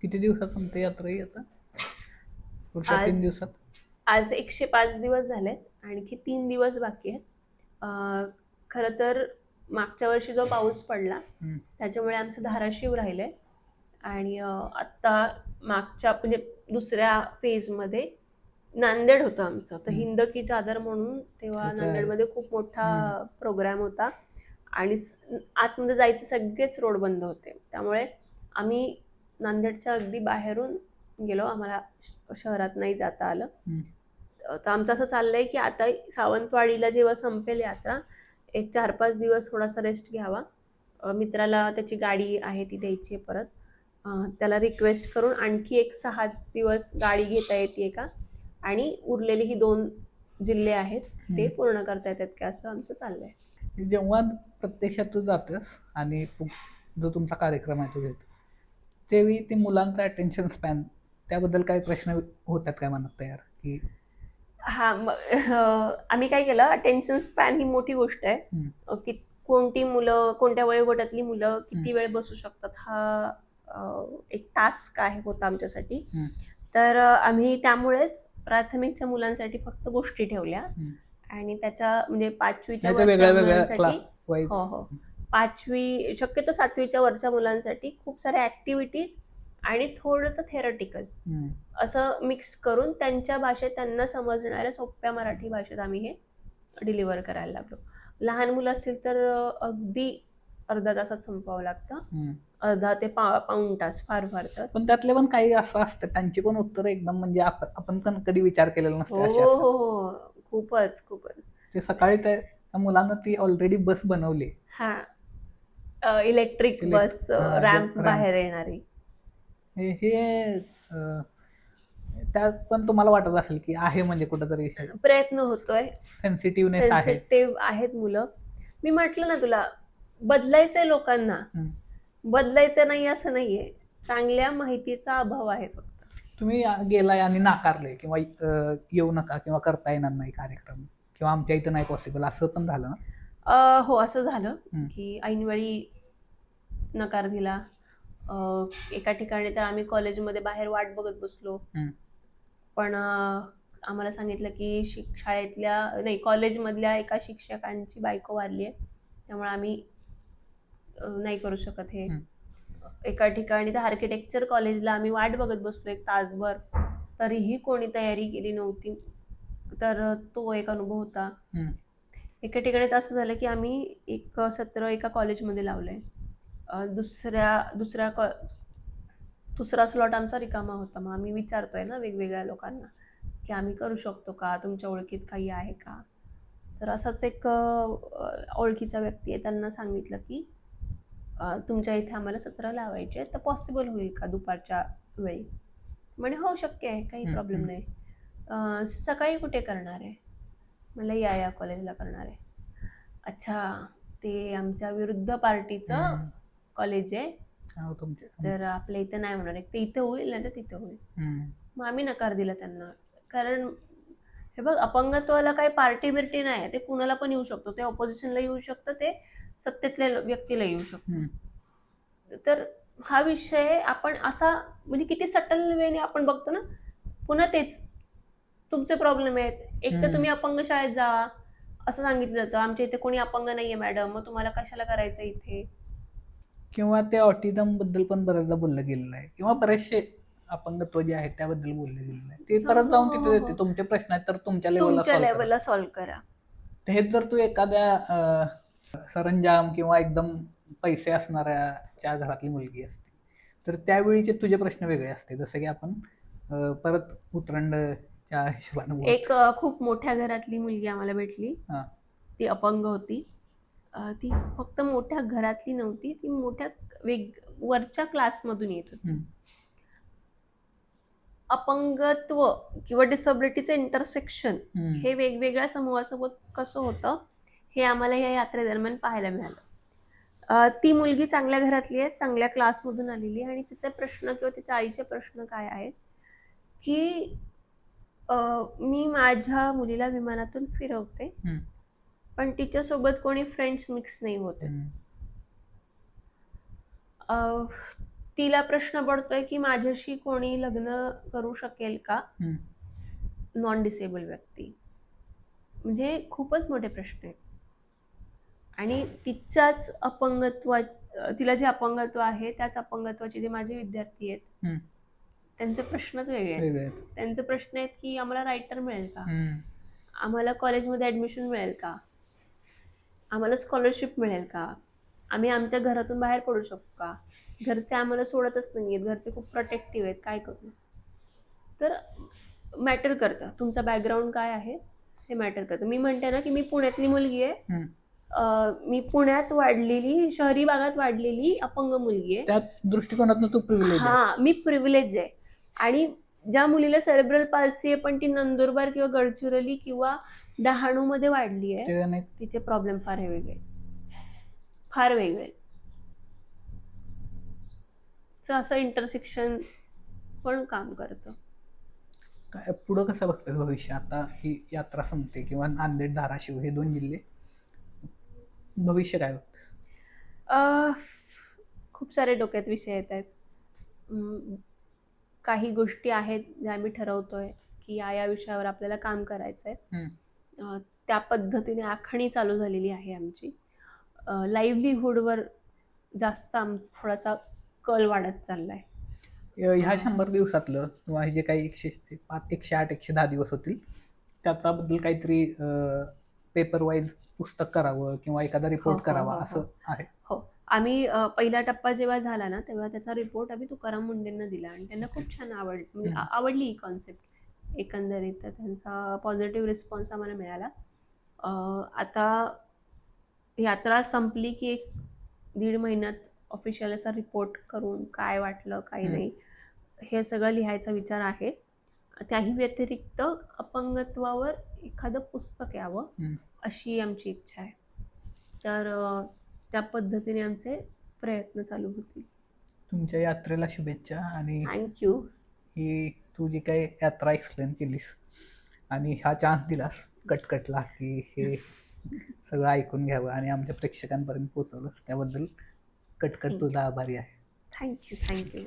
किती दिवसात संपते यात्रा ही आता, पुढच्या 3 दिवसात? आज 105 दिवस झालेत, आणखी 3 दिवस बाकी आहेत. खरं तर मागच्या वर्षी जो पाऊस पडला त्याच्यामुळे आमचं धाराशिव राहिलंय. आणि आत्ता मागच्या म्हणजे दुसऱ्या फेजमध्ये नांदेड होतं आमचं. तर हिंद की चादर म्हणून तेव्हा नांदेडमध्ये खूप मोठा प्रोग्राम होता आणि आतमध्ये जायचे सगळेच रोड बंद होते. त्यामुळे आम्ही नांदेडच्या अगदी बाहेरून गेलो, आम्हाला शहरात नाही जाता आलं. तर आमचं असं चाललंय की आता सावंतवाडीला जेव्हा संपेल यात्रा, एक 4-5 दिवस थोडासा रेस्ट घ्यावा. मित्राला त्याची गाडी आहे ती द्यायची परत, त्याला रिक्वेस्ट करून आणखी एक 6 दिवस गाडी घेता येते का आणि उरलेली ही 2 जिल्हे आहेत ते पूर्ण करता येतात का, असं आमचं चाललंय. जेव्हा प्रत्यक्षात तू जातेस आणि जो तुमचा कार्यक्रम आहे तो घेतो, तेवेळी ते मुलांचा अटेन्शन स्पॅन, त्याबद्दल काही प्रश्न होतात काय मनात तयार की? हा, आम्ही काय केलं, अटेन्शन स्पॅन ही मोठी गोष्ट आहे की कोणती मुलं, कोणत्या वयोगटातली मुलं किती वेळ बसू शकतात, हा एक टास्क आहे होता आमच्यासाठी. तर आम्ही त्यामुळेच प्राथमिकच्या मुलांसाठी फक्त गोष्टी ठेवल्या आणि त्याच्या म्हणजे 5वीच्या वरच्या मुलांसाठी, हो हो, 5वी शक्यतो 7वीच्या वरच्या मुलांसाठी खूप साऱ्या ऍक्टिव्हिटीज आणि थोडंसं थेरटिकल असं मिक्स करून त्यांच्या भाषेत त्यांना समजणाऱ्या सोप्या मराठी भाषेत आम्ही हे डिलिव्हर करायला लागलो. लहान मुलं असतील तर अगदी अर्धा तासात संपवावं लागतं, अर्धा ते पाऊण तास फार फार तर. पण त्यातले पण काही असं असतं त्यांची पण उत्तर एकदम म्हणजे आपण पण कधी विचार केलेला नसतं. हो हो, खूपच खूपच. ते सकाळी त्या मुलांना ती ऑलरेडी बस बनवली, हा, इलेक्ट्रिक बस, रॅम्प बाहेर येणारी. हे त्यात पण तुम्हाला वाटत असेल की आहे म्हणजे कुठेतरी प्रयत्न होतोय, सेन्सिटिव्हनेस आहे, सेन्सिटिव्ह आहेत मुलं. मी म्हटलं ना तुला, बदलायचंय लोकांना, बदलायचं नाही असं नाहीये, चांगल्या माहितीचा अभाव आहे फक्त. तुम्ही गेलाय आणि नाकारले किंवा येऊ नका किंवा करता येणार नाही कार्यक्रम किंवा आमच्या इथं नाही पॉसिबल, असं पण झालं ना? हो, असं झालं की ऐनवेळी नकार दिला. एका ठिकाणी तर आम्ही कॉलेजमध्ये बाहेर वाट बघत बसलो, पण आम्हाला सांगितलं की शाळेतल्या नाही, कॉलेजमधल्या एका शिक्षकांची बायको वारली आहे, त्यामुळे आम्ही नाही करू शकत हे. हम्म. एका ठिकाणी तर आर्किटेक्चर कॉलेजला आम्ही वाट बघत बसलो 1 तासभर, तरीही कोणी तयारी केली नव्हती. तर तो एक अनुभव होता. हम्म. एका ठिकाणी तर असं झालं की आम्ही एक सत्र एका कॉलेजमध्ये लावलंय. दुसरा स्लॉट आमचा रिकामा होता. मग आम्ही विचारतोय ना वेगवेगळ्या लोकांना की आम्ही करू शकतो का, तुमच्या ओळखीत काही आहे का. तर असाच एक ओळखीचा व्यक्ती आहे, त्यांना सांगितलं की तुमच्या इथे आम्हाला सत्र लावायचे तर पॉसिबल होईल का दुपारच्या वेळी. म्हणे हो शक्य आहे, काही प्रॉब्लेम नाही. सकाळी कुठे करणार आहे. म्हणलं या कॉलेजला करणार आहे. अच्छा, ते आमच्या विरुद्ध पार्टीचं कॉलेज आहे, हो तुमचे. तर आपल्या इथे नाही होणार आहे. ते इथे होईल नाही तर तिथे होईल. मग आम्ही नकार दिला त्यांना. कारण हे बघ, अपंगत्वाला काही पार्टी बिर्टी नाही, ते कुणाला पण येऊ शकतो. ते ऑपोजिशनला येऊ शकतं, ते सत्तेतल्या व्यक्तीला येऊ शकतं. तर हा विषय आपण असा म्हणजे किती सटल वेने आपण बघतो ना. पुन्हा तेच तुमचे प्रॉब्लेम आहेत. एक तर तुम्ही अपंग शाळेत जा असं सांगितलं जातं. आमच्या इथे कोणी अपंग नाहीये मॅडम, मग तुम्हाला कशाला करायचं इथे. किंवा ते ऑटिझम बद्दल पण बऱ्याचदा बोललं गेलेलं आहे, किंवा बरेचसे अपंगत्व जे आहे त्याबद्दल बोललं गेलेलं आहे. ते परत जाऊन तिथे येते, तुमचे प्रश्न आहेत तर तुमच्या लेवलला सॉल्व्ह करा. हेच जर तू एखाद्या सरंजाम किंवा एकदम पैसे असणाऱ्या घरातली मुलगी असते तर त्यावेळीचे तुझे प्रश्न वेगळे असते. जसं की आपण परत उतरंडच्या हिशोबानं एक खूप मोठ्या घरातली मुलगी आम्हाला भेटली. ती अपंग होती. ती फक्त मोठ्या घरातली नव्हती, ती मोठ्या वरच्या क्लासमधून येत होती. अपंगत्व किंवा डिसेबिलिटीचं इंटरसेक्शन हे वेगवेगळ्या समूहासोबत कसं होतं हे आम्हाला या यात्रेदरम्यान पाहायला मिळालं. ती मुलगी चांगल्या घरातली आहे, चांगल्या क्लासमधून आलेली आहे, आणि तिचे प्रश्न किंवा तिच्या आईचे प्रश्न काय आहेत की मी माझ्या मुलीला विमानातून फिरवते, पण तिच्यासोबत कोणी फ्रेंड्स मिक्स नाही होते. तिला प्रश्न पडतोय की माझ्याशी कोणी लग्न करू शकेल का, नॉन डिसेबल व्यक्ती. म्हणजे खूपच मोठे प्रश्न आहेत. आणि तिच्याच तिला जे अपंगत्व आहे त्याच अपंगत्वाचे जे माझे विद्यार्थी आहेत त्यांचे प्रश्नच वेगळे आहेत. त्यांचे प्रश्न आहेत की आम्हाला रायटर मिळेल का, आम्हाला कॉलेजमध्ये ऍडमिशन मिळेल का, आम्हाला स्कॉलरशिप मिळेल का, आम्ही आमच्या घरातून बाहेर पडू शकतो का, घरचे आम्हाला सोडतच नाहीयेत, घरचे खूप प्रोटेक्टिव्ह आहेत, काय करू. तर मॅटर करतं तुमचा बॅकग्राऊंड काय आहे हे मॅटर करतं. मी म्हणते ना की मी पुण्यातली मुलगी आहे, मी पुण्यात वाढलेली, शहरी भागात वाढलेली अपंग मुलगी आहे. त्या दृष्टिकोनातून तू प्रिव्हिलेज आहे. हा, मी प्रिव्हिलेज आहे. आणि ज्या मुलीला सेरेब्रल पाल्सी आहे पण ती नंदुरबार किंवा गडचिरोली किंवा डहाणू मध्ये वाढली आहे, तिचे प्रॉब्लेम फार वेगळे, फार वेगळे. असं इंटरसेक्शन पण काम करतं. काय पुढं कसं बघतं भविष्य. आता ही यात्रा संपते किंवा नांदेड धाराशिव हे 2 जिल्हे, भविष्य काय बघतं. खूप सारे डोक्यात विषय येत आहेत. काही गोष्टी आहेत ज्या आम्ही ठरवतोय की या विषयावर आपल्याला काम करायचंय. त्या पद्धतीने आखणी चालू झालेली आहे आमची. लाईव्हलीहूडवर जास्त आमचा थोडासा कल वाढत चाललाय. ह्या 100 दिवसातलं किंवा हे जे काही 108 110 दिवस होतील त्याच्याबद्दल काहीतरी पेपर वाईज पुस्तक करावं किंवा एखादा रिपोर्ट करावा असं आहे. हो, आम्ही पहिला टप्पा जेव्हा झाला ना तेव्हा त्याचा रिपोर्ट आम्ही तुकाराम मुंडेंना दिला आणि त्यांना खूप छान आवडली ही कॉन्सेप्ट एकंदरीत. तर त्यांचा पॉझिटिव्ह रिस्पॉन्स आम्हाला मिळाला. आता यात्रा संपली की 1-1.5 महिन्यात ऑफिशियल असा रिपोर्ट करून काय वाटलं काय नाही हे सगळं लिहायचा विचार आहे. त्याही व्यतिरिक्त अपंगत्वावर एखादं पुस्तक यावं अशी आमची इच्छा आहे. तर त्या पद्धतीने आमचे प्रयत्न चालू होतील. तुमच्या यात्रेला शुभेच्छा. आणि थँक्यू. ही तू जी काही यात्रा एक्सप्लेन केलीस आणि हा चान्स दिलास कटकटला की हे सगळं ऐकून घ्यावं आणि आमच्या प्रेक्षकांपर्यंत पोहोचवलंस त्याबद्दल कटकट तुझा आभारी आहे. थँक्यू.